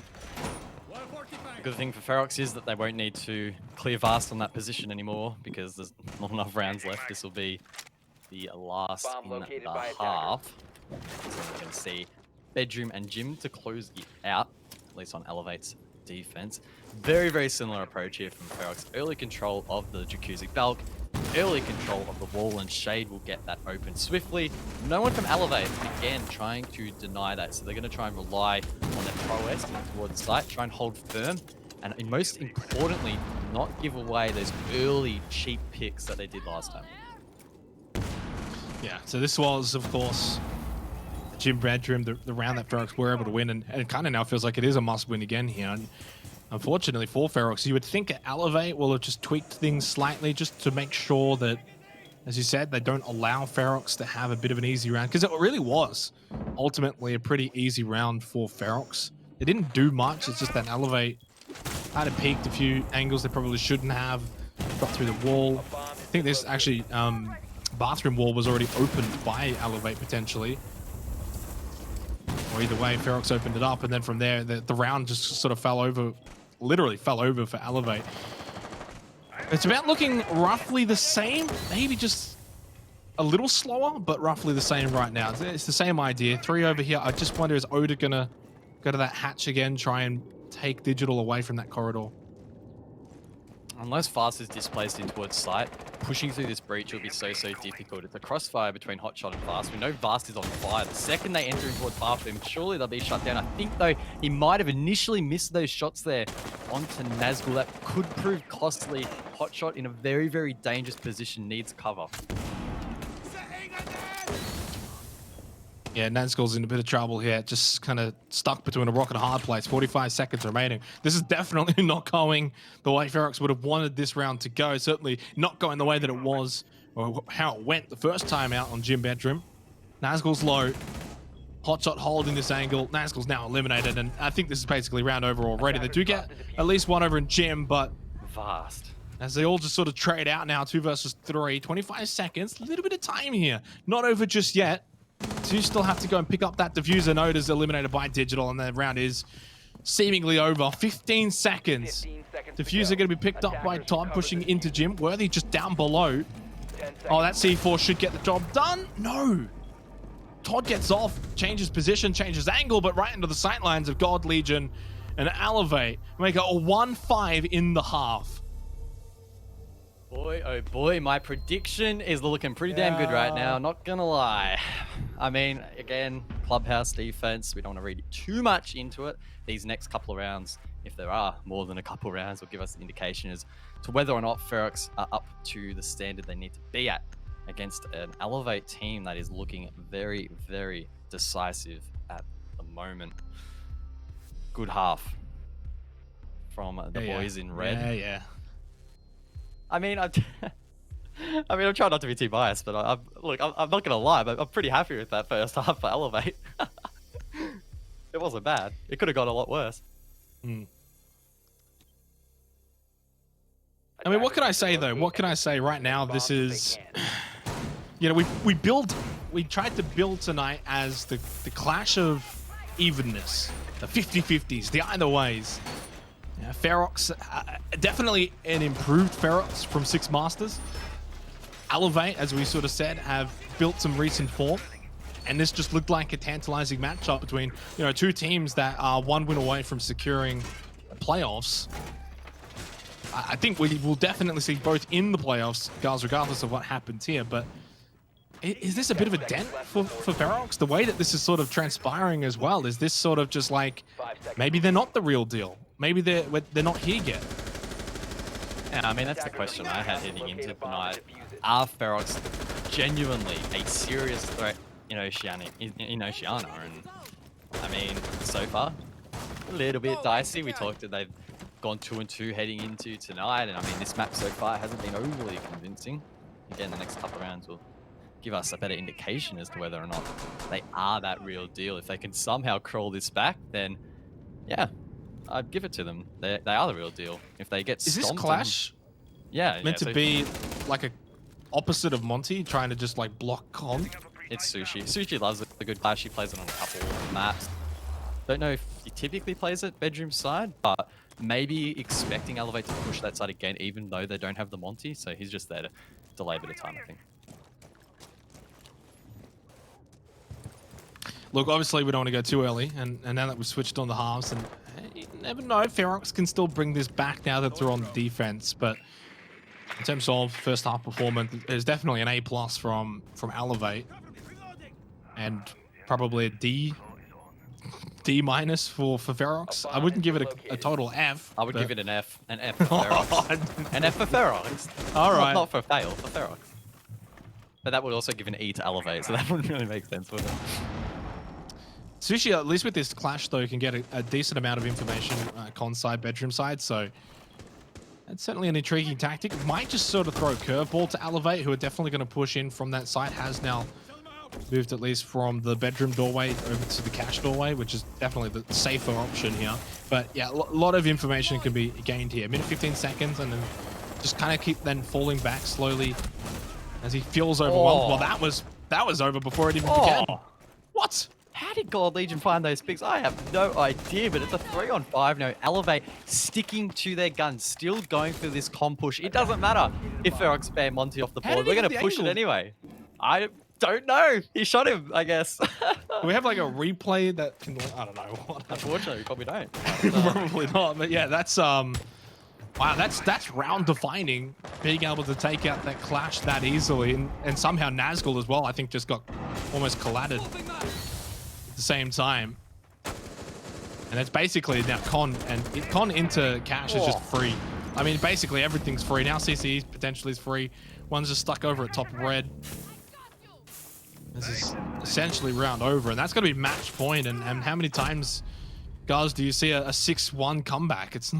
The good thing for Ferox is that they won't need to clear Vast on that position anymore because there's not enough rounds left. This will be the last in the half. So we're going to see Bedroom and Gym to close it out, at least on Elevate's defense. Very, very similar approach here from Ferox. Early control of the Jacuzzi Balk, early control of the wall, and Shade will get that open swiftly. No one from Elevate, again, trying to deny that. So they're going to try and rely on their prowess towards site, try and hold firm, and most importantly, not give away those early cheap picks that they did last time. Yeah, so this was, of course, the Gym Bedroom, the round that Ferox were able to win, and it kind of now feels like it is a must-win again here. And unfortunately for Ferox, you would think Elevate will have just tweaked things slightly just to make sure that, as you said, they don't allow Ferox to have a bit of an easy round, because it really was ultimately a pretty easy round for Ferox. They didn't do much. It's just that Elevate had it peaked a few angles they probably shouldn't have, got through the wall. I think this actually bathroom wall was already opened by Elevate potentially. Or either way, Ferox opened it up, and then from there, the round just sort of fell over, literally fell over for Elevate. It's about looking roughly the same, maybe just a little slower, but roughly the same right now. It's the same idea. 3 over here. I just wonder, is Oda gonna go to that hatch again, try and take Digital away from that corridor? Unless Fast is displaced in towards site, pushing through this breach will be so difficult. It's a crossfire between Hotshot and Fast. We know Vast is on fire. The second they enter in towards bathroom, surely they'll be shut down. I think, though, he might have initially missed those shots there onto Nazgul. That could prove costly. Hotshot in a very, very dangerous position, needs cover. Yeah, Nazgul's in a bit of trouble here. Just kind of stuck between a rock and a hard place. 45 seconds remaining. This is definitely not going the way Ferox would have wanted this round to go. Certainly not going the way that it was, or how it went the first time out on Gym Bedroom. Nazgul's low. Hotshot holding this angle. Nazgul's now eliminated, and I think this is basically round over already. They do get at least one over in Gym, but Vast. As they all just sort of trade out now, 2 versus 3. 25 seconds. A little bit of time here. Not over just yet. Two still have to go and pick up that diffuser. Noda's eliminated by Digital, and the round is seemingly over. 15 seconds. Diffuser going to be picked up by Todd, pushing into Gym. Worthy just down below. Oh, that C4 should get the job done. No. Todd gets off, changes position, changes angle, but right into the sightlines of God Legion and Elevate. Make it a 1-5 in the half. Boy, oh boy, my prediction is looking pretty damn good right now, not gonna lie. I mean, again, Clubhouse defense, we don't want to read too much into it. These next couple of rounds, if there are more than a couple of rounds, will give us an indication as to whether or not Ferox are up to the standard they need to be at against an Elevate team that is looking very, very decisive at the moment. Good half from the boys in red. Yeah. I mean, I'm trying not to be too biased, but I'm not gonna lie, but I'm pretty happy with that first half for Elevate. It wasn't bad. It could have gone a lot worse. I mean, what can I say though? What can I say right now? This is, you know, we tried to build tonight as the clash of evenness, the 50-50s, the either ways. Yeah, Ferox, definitely an improved Ferox from 6 Masters. Elevate, as we sort of said, have built some recent form. And this just looked like a tantalizing matchup between, you know, 2 teams that are 1 win away from securing playoffs. I think we will definitely see both in the playoffs, guys, regardless of what happens here. But is this a bit of a dent for Ferox? The way that this is sort of transpiring as well, is this sort of just like, maybe they're not the real deal? Maybe they're not here yet. Yeah, I mean, that's the question I had heading into tonight. Are Ferox genuinely a serious threat in Oceania? And I mean, so far, a little bit dicey. We talked that they've gone 2-2 heading into tonight, and I mean, this map so far hasn't been overly convincing. Again, the next couple of rounds will give us a better indication as to whether or not they are that real deal. If they can somehow crawl this back, then yeah, I'd give it to them. They are the real deal. If they get Is this clash meant to be like a opposite of Monty, trying to just like block Con? It's Sushi. Sushi loves a good clash. He plays it on a couple of maps. Don't know if he typically plays it bedroom side, but maybe expecting Elevate to push that side again, even though they don't have the Monty. So he's just there to delay a bit of time, I think. Look, obviously we don't want to go too early, and now that we've switched on the halves, and you never know, Ferox can still bring this back now that they're on defense. But in terms of first half performance, there's definitely an A+ from Elevate, and probably a D- for Ferox. I wouldn't give it a total F. I would give it an F. An F for Ferox. An F for Ferox. All right. Not for fail, for Ferox. But that would also give an E to Elevate, so that wouldn't really make sense, would it? Sushi, at least with this clash, though, can get a decent amount of information, con side, bedroom side, so that's certainly an intriguing tactic. Might just sort of throw a curveball to Elevate, who are definitely going to push in from that side. Has now moved at least from the bedroom doorway over to the cash doorway, which is definitely the safer option here. But yeah, a lot of information can be gained here. Minute 15 seconds, and then just kind of keep then falling back slowly as he feels overwhelmed. Well, that was over before it even began. What? How did God Legion find those picks? I have no idea, but it's a 3-on-5 now. Elevate sticking to their guns, still going for this com push. It doesn't matter if Ferox spam Monty off the board. We're going to push it anyway. I don't know. He shot him, I guess. Do we have like a replay that can, I don't know. Unfortunately, we probably don't. Probably not, but yeah, that's wow, that's round defining, being able to take out that clash that easily, and somehow Nazgul as well, I think, just got almost collided at the same time. And it's basically now Con into cash is just free. I mean, basically everything's free now. CCE potentially is free. One's just stuck over at top of red. This is essentially round over, and that's going to be match point. And how many times, guys, do you see a 6-1 comeback? It's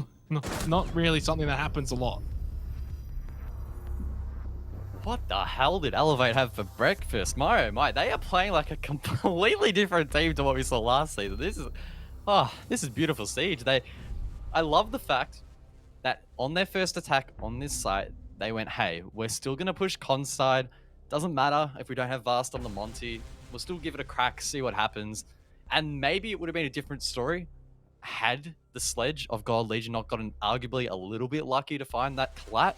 not really something that happens a lot. What the hell did Elevate have for breakfast? Mario, mate, they are playing like a completely different team to what we saw last season. This is beautiful Siege. I love the fact that on their first attack on this site, they went, hey, we're still going to push Con side. Doesn't matter if we don't have Vast on the Monty. We'll still give it a crack, see what happens. And maybe it would have been a different story had the sledge of God Legion not gotten arguably a little bit lucky to find that collat.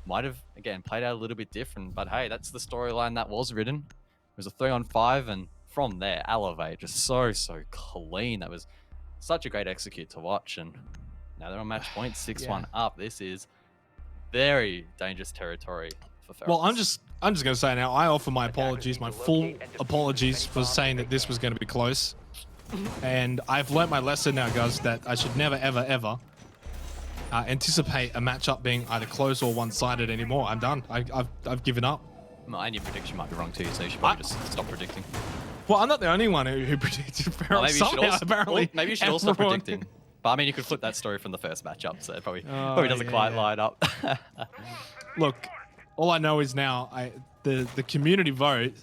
Might have, again, played out a little bit different. But hey, that's the storyline that was written. It was a 3-on-5, and from there, Elevate just so clean. That was such a great execute to watch. And now they're on match point, 6-1 up. This is very dangerous territory for Ferox. Well, I'm just going to say now, I offer my apologies, my full apologies for saying that this was going to be close. And I've learnt my lesson now, guys, that I should never, ever anticipate a matchup being either close or one-sided anymore. I'm done. I've given up. And your prediction might be wrong too, so you should probably just stop predicting. Well, I'm not the only one who predicted Ferox. Well, maybe you should also stop predicting. But I mean, you could flip that story from the first matchup, so it probably doesn't quite line up. Look, all I know is now the community vote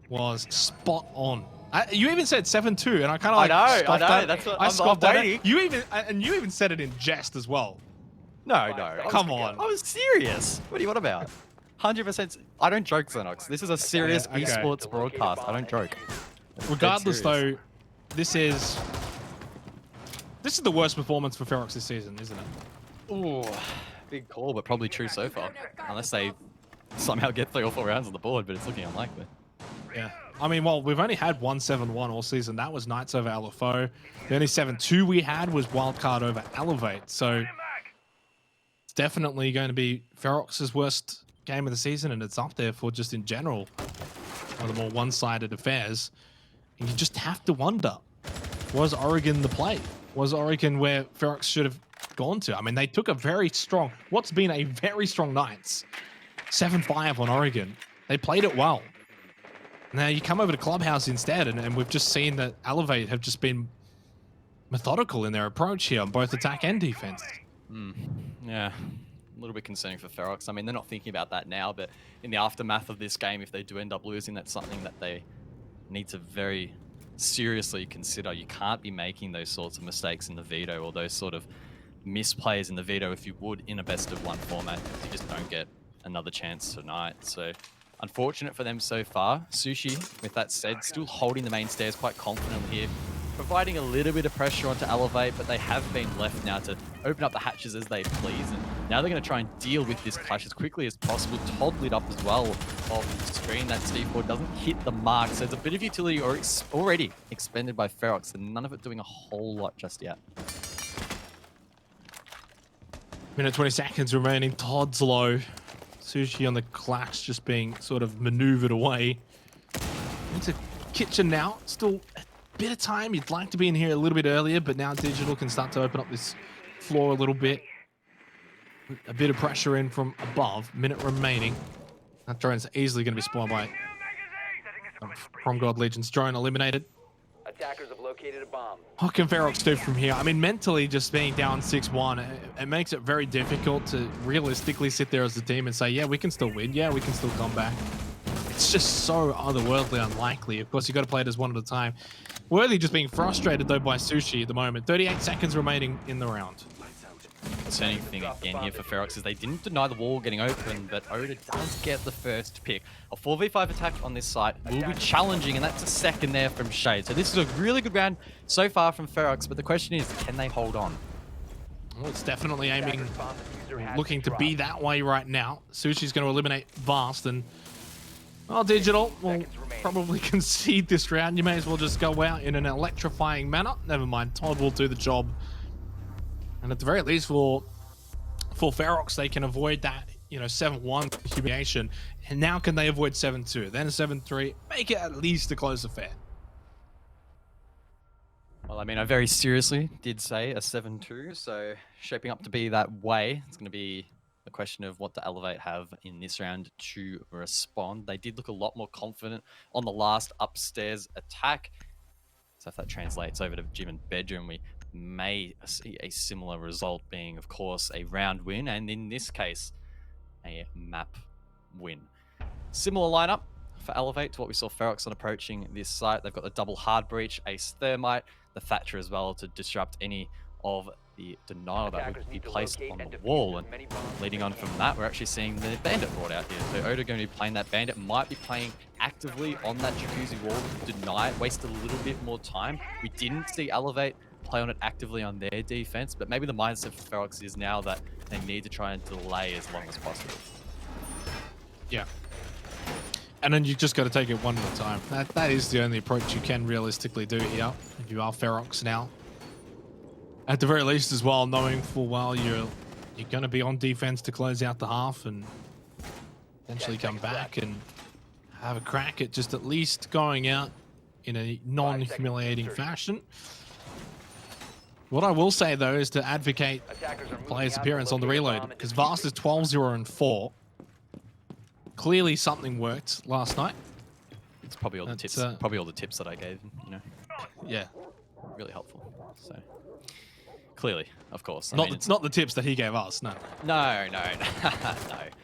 was spot on. You even said 7-2, and I kind of like I scoffed know. at, That's what I I'm scoffed at waiting. it. You even said it in jest as well. No. Come on. I was serious. What do you want about? 100%. I don't joke, Xenox. This is a serious okay. esports broadcast. I don't joke. Regardless, though, this is the worst performance for Ferox this season, isn't it? Ooh, big call, but probably true so far. Unless they somehow get 3 or 4 rounds on the board, but it's looking unlikely. Yeah. I mean, well, we've only had 1-7-1 all season. That was Knights over LFO. The only 7-2 we had was Wildcard over Elevate. So it's definitely going to be Ferox's worst game of the season, and it's up there for just in general one of the more one-sided affairs. And you just have to wonder, was Oregon the play? Was Oregon where Ferox should have gone to? I mean, they took a very strong, what's been a very strong Knights, 7-5 on Oregon. They played it well. Now you come over to Clubhouse instead, and we've just seen that Elevate have just been methodical in their approach here on both attack and defense. Yeah, a little bit concerning for Ferox. I mean, they're not thinking about that now, but in the aftermath of this game, if they do end up losing, that's something that they need to very seriously consider. You can't be making those sorts of mistakes in the veto, or those sort of misplays in the veto if you would in a best-of-1 format. You just don't get another chance tonight. So unfortunate for them so far. Sushi, with that said, still holding the main stairs quite confidently here, providing a little bit of pressure onto Elevate, but they have been left now to open up the hatches as they please. And now they're going to try and deal with this clash as quickly as possible. Todd lit up as well off the screen. That C4 doesn't hit the mark, so it's a bit of utility already expended by Ferox, and none of it doing a whole lot just yet. Minute 20 seconds remaining. Todd's low. Sushi on the clash just being sort of maneuvered away. Into kitchen now. Still a bit of time. You'd like to be in here a little bit earlier, but now Digital can start to open up this floor a little bit. A bit of pressure in from above. Minute remaining. That drone's easily going to be spoiled by From God Legion's drone eliminated. Attackers have located a bomb. What can Ferox do from here? I mean, mentally, just being down 6-1, it makes it very difficult to realistically sit there as a team and say, yeah, we can still win. Yeah, we can still come back. It's just so otherworldly unlikely. Of course, you got to play it as one at a time. Worthy just being frustrated, though, by Sushi at the moment. 38 seconds remaining in the round. Concerning thing again here for Ferox is they didn't deny the wall getting open, but Oda does get the first pick. A 4v5 attack on this site will be challenging, and that's a second there from Shade. So this is a really good round so far from Ferox, but the question is, can they hold on? Well, it's definitely aiming, looking to be that way right now. Sushi's going to eliminate Vast, and well, Digital will probably concede this round. You may as well just go out in an electrifying manner. Never mind, Todd will do the job. And at the very least, for Ferox, they can avoid that, 7-1 humiliation. And now can they avoid 7-2? Then a 7-3, make it at least a close affair. Well, I mean, I very seriously did say a 7-2, so shaping up to be that way. It's going to be a question of what the Elevate have in this round to respond. They did look a lot more confident on the last upstairs attack. So if that translates over to gym and bedroom, we may see a similar result, being, of course, a round win, and in this case, a map win. Similar lineup for Elevate to what we saw Ferox on approaching this site. They've got the double hard breach, ace thermite, the Thatcher as well to disrupt any of the denial that would be placed on the wall. And leading on from that, we're actually seeing the bandit brought out here. So Oda going to be playing that bandit, might be playing actively on that jacuzzi wall to deny it, waste a little bit more time. We didn't see Elevate play on it actively on their defense, but maybe the mindset for Ferox is now that they need to try and delay as long as possible. Yeah. And then you just got to take it one at a time. That is the only approach you can realistically do here if you are Ferox now. At the very least as well, knowing full well you're going to be on defense to close out the half and eventually come back and have a crack at just at least going out in a non-humiliating fashion. What I will say, though, is to advocate players' appearance on the reload, because Vast is 12-0-4. Clearly something worked last night. It's probably all the tips. Probably all the tips that I gave. Yeah, really helpful. So Clearly, of course. It's not the tips that he gave us. No. No.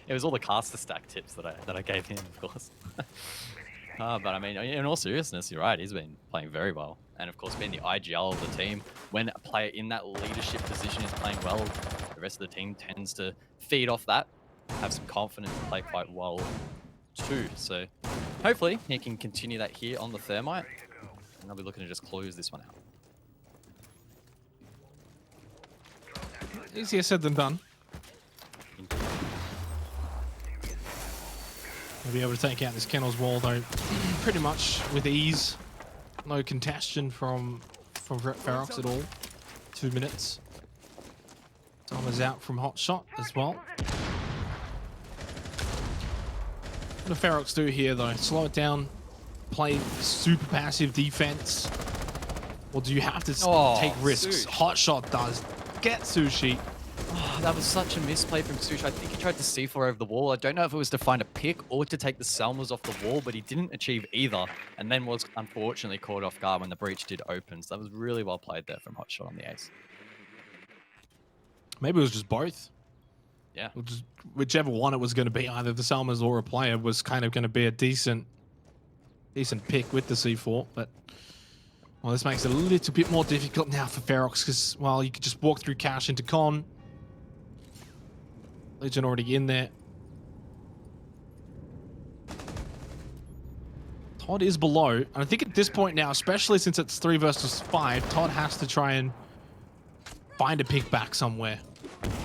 It was all the caster stack tips that I gave him, of course. But I mean, in all seriousness, you're right. He's been playing very well, and of course, being the IGL of the team, when a player in that leadership position is playing well, the rest of the team tends to feed off that, have some confidence, and play quite well too. So hopefully, he can continue that here on the Thermite, and I'll be looking to just close this one out. Easier said than done. We'll be able to take out this Kennel's wall though, pretty much with ease. No congestion from Ferox at all. 2 minutes. Timer's out from Hot Shot as well. What do Ferox do here though? Slow it down, play super passive defense, or do you have to take risks? Sush. Hot Shot does get Sushi. Oh, that was such a misplay from Sush. I think he tried to C4 over the wall. I don't know if it was to find a pick or to take the Selmas off the wall, but he didn't achieve either, and then was unfortunately caught off guard when the breach did open. So that was really well played there from Hot Shot on the ace. Maybe it was just both. Yeah. Whichever one it was going to be, either the Selmas or a player, was kind of going to be a decent pick with the C4. But well, this makes it a little bit more difficult now for Ferox because, well, you could just walk through Cash into Con. Legion already in there. Todd is below. And I think at this point now, especially since it's 3 versus 5, Todd has to try and find a pick back somewhere.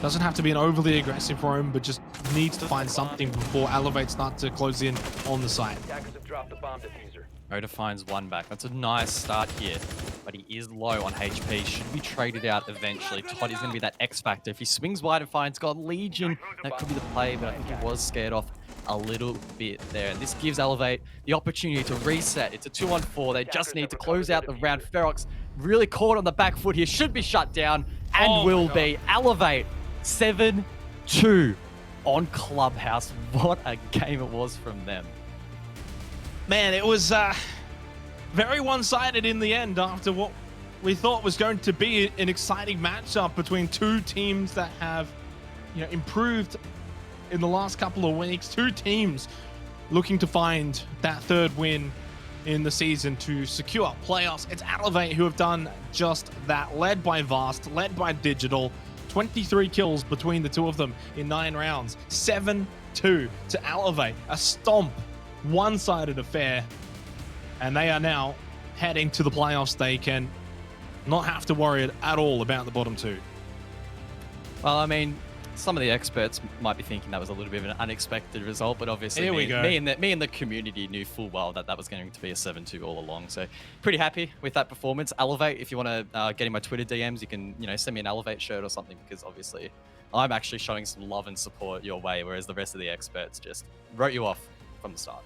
Doesn't have to be an overly aggressive roam, but just needs to find something before Elevate start to close in on the site. Attackers have dropped the bomb diffuser. Oda finds one back. That's a nice start here, but he is low on HP. Should be traded out eventually. Todd is going to be that X factor. If he swings wide and finds God Legion, that could be the play, but I think he was scared off a little bit there. And this gives Elevate the opportunity to reset. It's a 2-on-4. They just need to close out the round. Ferox really caught on the back foot here. Should be shut down and will be. Elevate 7-2 on Clubhouse. What a game it was from them. Man, it was very one-sided in the end after what we thought was going to be an exciting matchup between two teams that have, improved in the last couple of weeks. Two teams looking to find that third win in the season to secure playoffs. It's Elevate who have done just that, led by Vast, led by Digital. 23 kills between the two of them in 9 rounds. 7-2 to Elevate. A stomp, one-sided affair. And they are now heading to the playoffs. They can not have to worry at all about the bottom two. Well, I mean, some of the experts might be thinking that was a little bit of an unexpected result, but obviously me and the community knew full well that was going to be a 7-2 all along. So pretty happy with that performance. Elevate, if you want to get in my Twitter DMs, you can send me an Elevate shirt or something, because obviously I'm actually showing some love and support your way, whereas the rest of the experts just wrote you off from the start.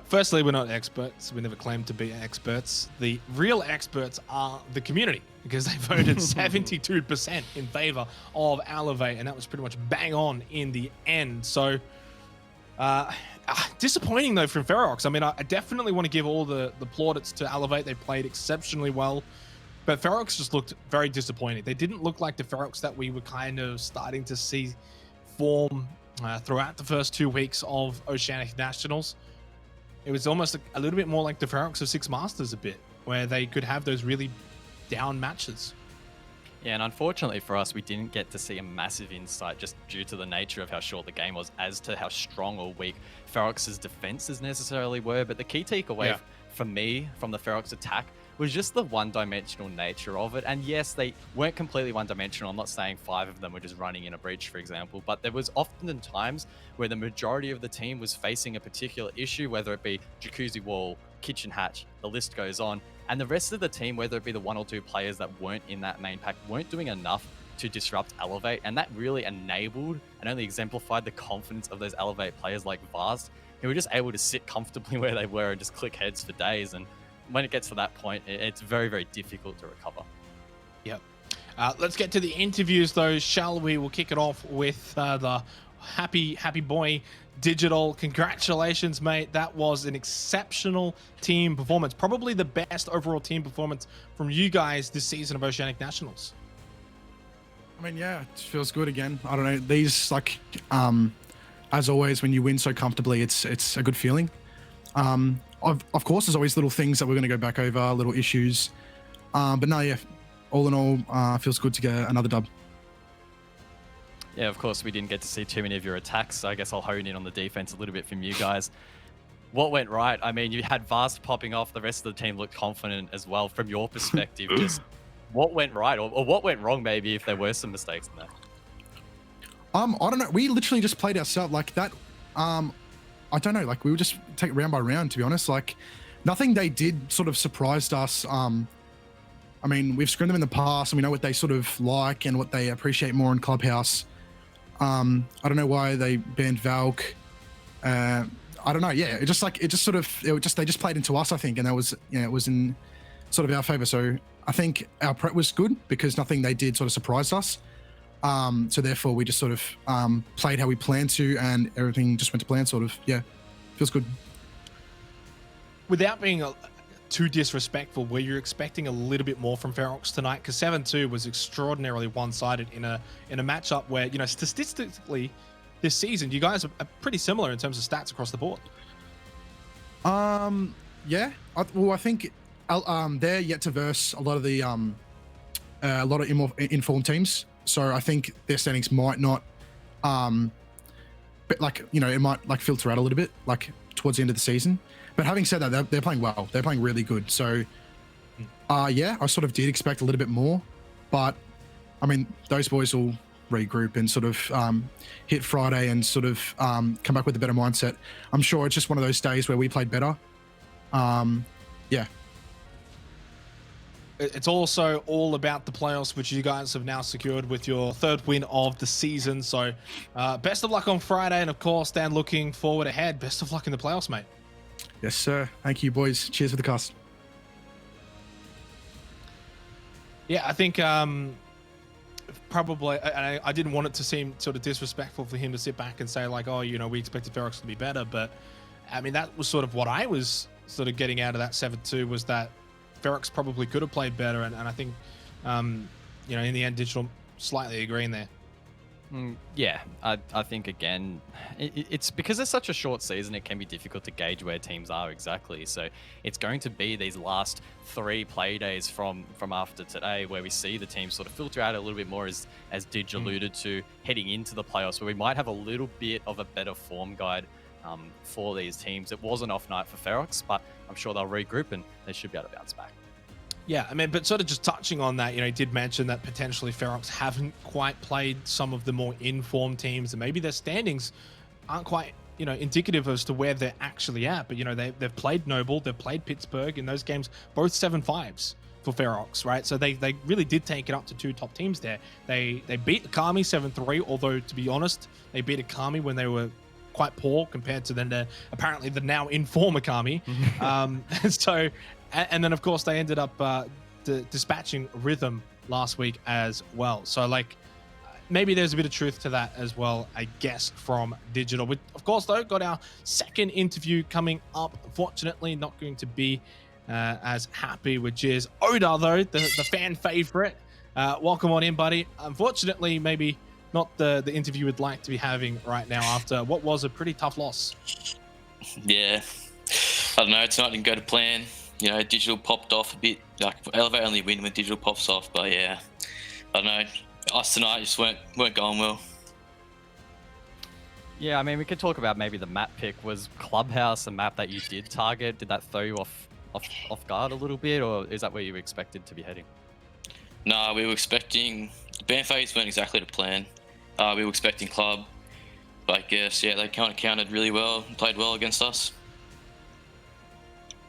Firstly, we're not experts. We never claimed to be experts. The real experts are the community, because they voted 72% in favor of Elevate, and that was pretty much bang on in the end. So, disappointing though from Ferox. I mean, I definitely want to give all the plaudits to Elevate. They played exceptionally well, but Ferox just looked very disappointing. They didn't look like the Ferox that we were kind of starting to see form throughout the first 2 weeks of Oceanic Nationals. It was almost a little bit more like the Ferox of Six Masters a bit, where they could have those really down matches. Yeah, and unfortunately for us, we didn't get to see a massive insight just due to the nature of how short the game was as to how strong or weak Ferox's defenses necessarily were. But the key takeaway for me from the Ferox attack was just the one-dimensional nature of it. And yes, they weren't completely one-dimensional. I'm not saying 5 of them were just running in a breach, for example, but there was often times where the majority of the team was facing a particular issue, whether it be jacuzzi wall, kitchen hatch, the list goes on. And the rest of the team, whether it be the 1 or 2 players that weren't in that main pack, weren't doing enough to disrupt Elevate. And that really enabled and only exemplified the confidence of those Elevate players like Vast, who were just able to sit comfortably where they were and just click heads for days. And when it gets to that point, it's very, very difficult to recover. Yep. Let's get to the interviews, though, shall we? We'll kick it off with the happy boy Digital. Congratulations, mate. That was an exceptional team performance. Probably the best overall team performance from you guys this season of Oceanic Nationals. I mean, yeah, it feels good again. I don't know. These, like, as always, when you win so comfortably, it's a good feeling. Of course, there's always little things that we're going to go back over, little issues. But no, yeah, all in all, feels good to get another dub. Yeah, of course, we didn't get to see too many of your attacks, so I guess I'll hone in on the defense a little bit from you guys. What went right? I mean, you had Vast popping off. The rest of the team looked confident as well. From your perspective, just what went right or what went wrong, maybe, if there were some mistakes in there? I don't know. We literally just played ourselves like that. I don't know. Like, we would just take it round by round, to be honest. Like, nothing they did sort of surprised us. I mean, we've scrimmed them in the past, and we know what they sort of like and what they appreciate more in Clubhouse. I don't know why they banned Valk. I don't know. Yeah, they just played into us, I think, and that was, it was in sort of our favor. So I think our prep was good because nothing they did sort of surprised us. So therefore we just sort of played how we planned to, and everything just went to plan. Sort of, yeah, feels good. Without being too disrespectful, were you expecting a little bit more from Ferox tonight? Because 7-2 was extraordinarily one-sided in a matchup where, statistically this season you guys are pretty similar in terms of stats across the board. Yeah. I think they're yet to verse a lot of the informed teams. So I think their standings might not, but like, it might like filter out a little bit like towards the end of the season. But having said that, they're playing well. They're playing really good. So, yeah, I sort of did expect a little bit more, but I mean, those boys will regroup and sort of hit Friday and sort of come back with a better mindset. I'm sure it's just one of those days where we played better. Yeah. It's also all about the playoffs, which you guys have now secured with your third win of the season. So best of luck on Friday. And of course, Dan, looking forward ahead. Best of luck in the playoffs, mate. Yes, sir. Thank you, boys. Cheers for the cast. Yeah, I think probably, and I didn't want it to seem sort of disrespectful for him to sit back and say like, oh, we expected Ferox to be better. But I mean, that was sort of what I was sort of getting out of that 7-2 was that Ferox probably could have played better. And I think, in the end, Digital slightly agreeing there. Yeah, I think, again, it's because it's such a short season, it can be difficult to gauge where teams are exactly. So it's going to be these last 3 play days from after today where we see the teams sort of filter out a little bit more, as Dig alluded to, heading into the playoffs, where we might have a little bit of a better form guide for these teams. It was an off night for Ferox, but I'm sure they'll regroup and they should be able to bounce back. Yeah, I mean, but sort of just touching on that, he did mention that potentially Ferox haven't quite played some of the more informed teams, and maybe their standings aren't quite, indicative as to where they're actually at. But, they've played Noble, they've played Pittsburgh in those games, both 7-5s for Ferox, right? So they really did take it up to 2 top teams there. They beat Akami 7-3, although, to be honest, they beat Akami when they were quite poor compared to then apparently the now informed Akami. So... And then, of course, they ended up dispatching Rhythm last week as well. So, like, maybe there's a bit of truth to that as well, I guess, from Digital. We, of course, though, got our second interview coming up. Unfortunately, not going to be as happy, which is Oda, though, the fan favorite. Welcome on in, buddy. Unfortunately, maybe not the interview we'd like to be having right now after what was a pretty tough loss. Yeah. I don't know. Tonight didn't go to plan. Digital popped off a bit. Like, Elevate only win when Digital pops off, but yeah, I don't know. Us tonight just weren't going well. Yeah, I mean, we could talk about maybe the map pick. Was Clubhouse a map that you did target? Did that throw you off guard a little bit, or is that where you were expected to be heading? No, we were expecting... Ban phase went exactly to plan. We were expecting Club, but I guess, yeah, they kind of countered really well and played well against us.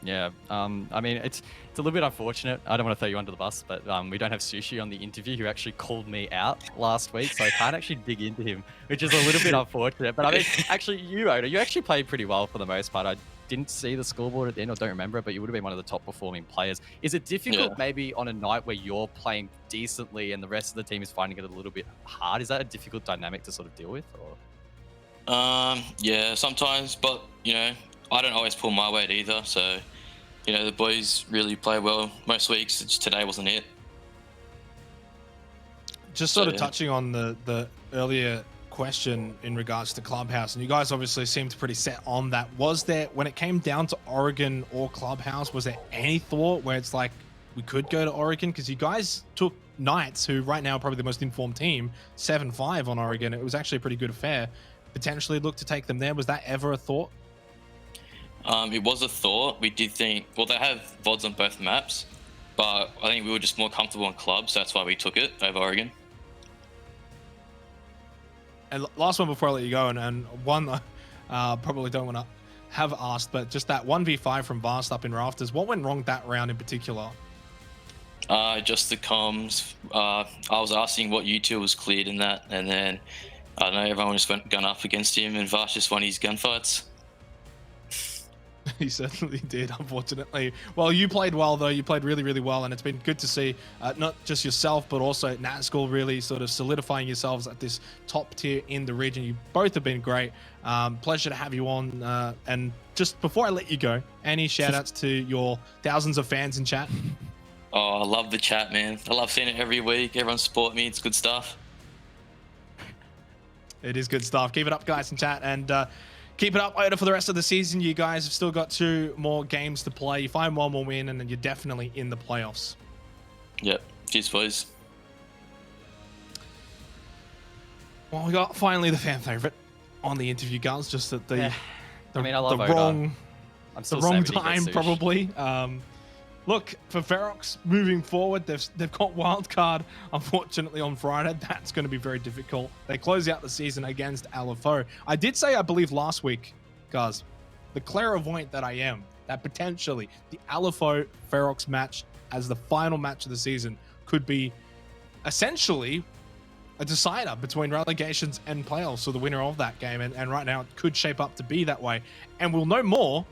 Yeah, I mean, it's a little bit unfortunate. I don't want to throw you under the bus, but we don't have Sushi on the interview, who actually called me out last week, so I can't actually dig into him, which is a little bit unfortunate. But I mean, actually, you, Oda, you actually played pretty well for the most part. I didn't see the scoreboard at the end, or don't remember it, but you would have been one of the top performing players. Is it difficult maybe on a night where you're playing decently and the rest of the team is finding it a little bit hard? Is that a difficult dynamic to sort of deal with? Or? Yeah, sometimes, but, I don't always pull my weight either, so... the boys really play well most weeks. Just today wasn't it. just sort of touching on the earlier question in regards to Clubhouse, and you guys obviously seemed pretty set on that. Was there, when it came down to Oregon or Clubhouse, was there any thought where it's like we could go to Oregon? Because you guys took Knights, who right now are probably the most informed team, 7-5 on Oregon. It was actually a pretty good affair. Potentially look to take them there. Was that ever a thought? It was a thought. We did think, well, they have VODs on both maps, but I think we were just more comfortable on clubs, so that's why we took it over Oregon. And last one before I let you go, and one probably don't want to have asked, but just that 1v5 from Vast up in Rafters, what went wrong that round in particular? Just the comms. I was asking what util was cleared in that, and then I don't know, everyone just went gun up against him, and Vast just won his gunfights. He certainly did, unfortunately. Well, you played well, though. You played really, really well, and it's been good to see not just yourself, but also Natschool really sort of solidifying yourselves at this top tier in the region. You both have been great. Pleasure to have you on. And just before I let you go, any shout-outs to your thousands of fans in chat? Oh, I love the chat, man. I love seeing it every week. Everyone support me. It's good stuff. It is good stuff. Keep it up, guys, in chat, and keep it up later for the rest of the season. You guys have still got 2 more games to play. You find 1 more win, and then you're definitely in the playoffs. Yep. Cheers, boys. Well, we got finally the fan favorite on the interview, guys. Just at the, I mean, I love the Oda. wrong, I'm still the wrong saving time, Sush. probably. Look, for Ferox moving forward, they've got wildcard, unfortunately, on Friday. That's going to be very difficult. They close out the season against LFO. I did say, I believe, last week, guys, the clairvoyant that I am, that potentially the LFO Ferox match as the final match of the season could be essentially a decider between relegations and playoffs, so the winner of that game. And right now, it could shape up to be that way. And we'll know more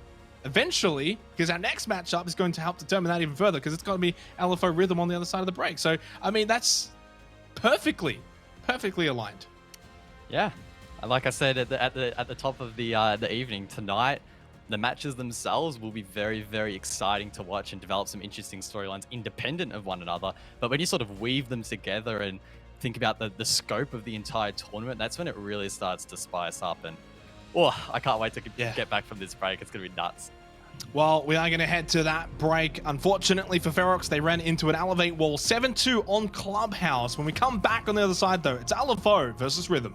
eventually, because our next matchup is going to help determine that even further, because it's going to be LFO Rhythm on the other side of the break. So, I mean, that's perfectly aligned. Yeah, and like I said at the top of the evening tonight, the matches themselves will be very, very exciting to watch and develop some interesting storylines independent of one another. But when you sort of weave them together and think about the scope of the entire tournament, that's when it really starts to spice up. And I can't wait to get back from this break. It's going to be nuts. Well, we are going to head to that break. Unfortunately for Ferox, they ran into an Elevate wall. 7-2 on Clubhouse. When we come back on the other side, though, it's LFO versus Rhythm.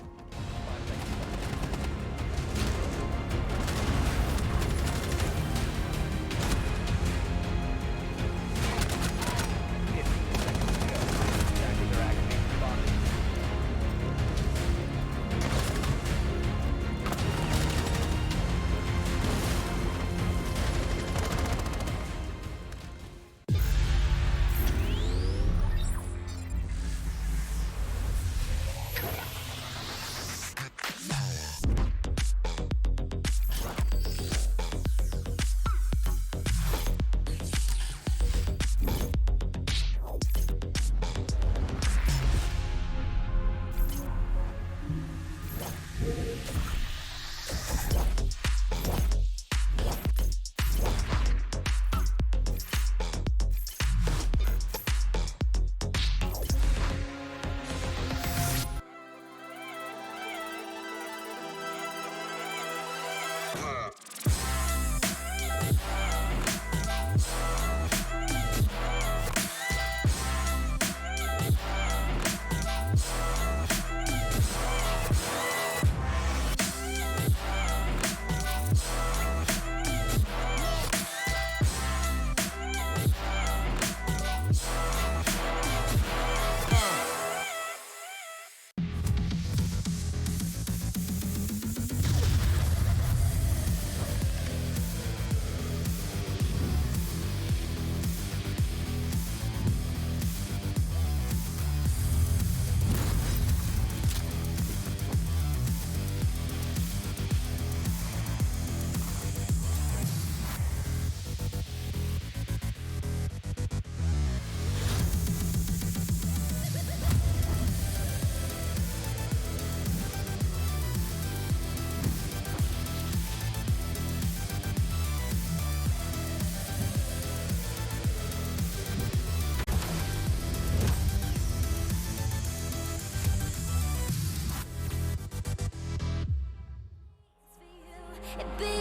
It be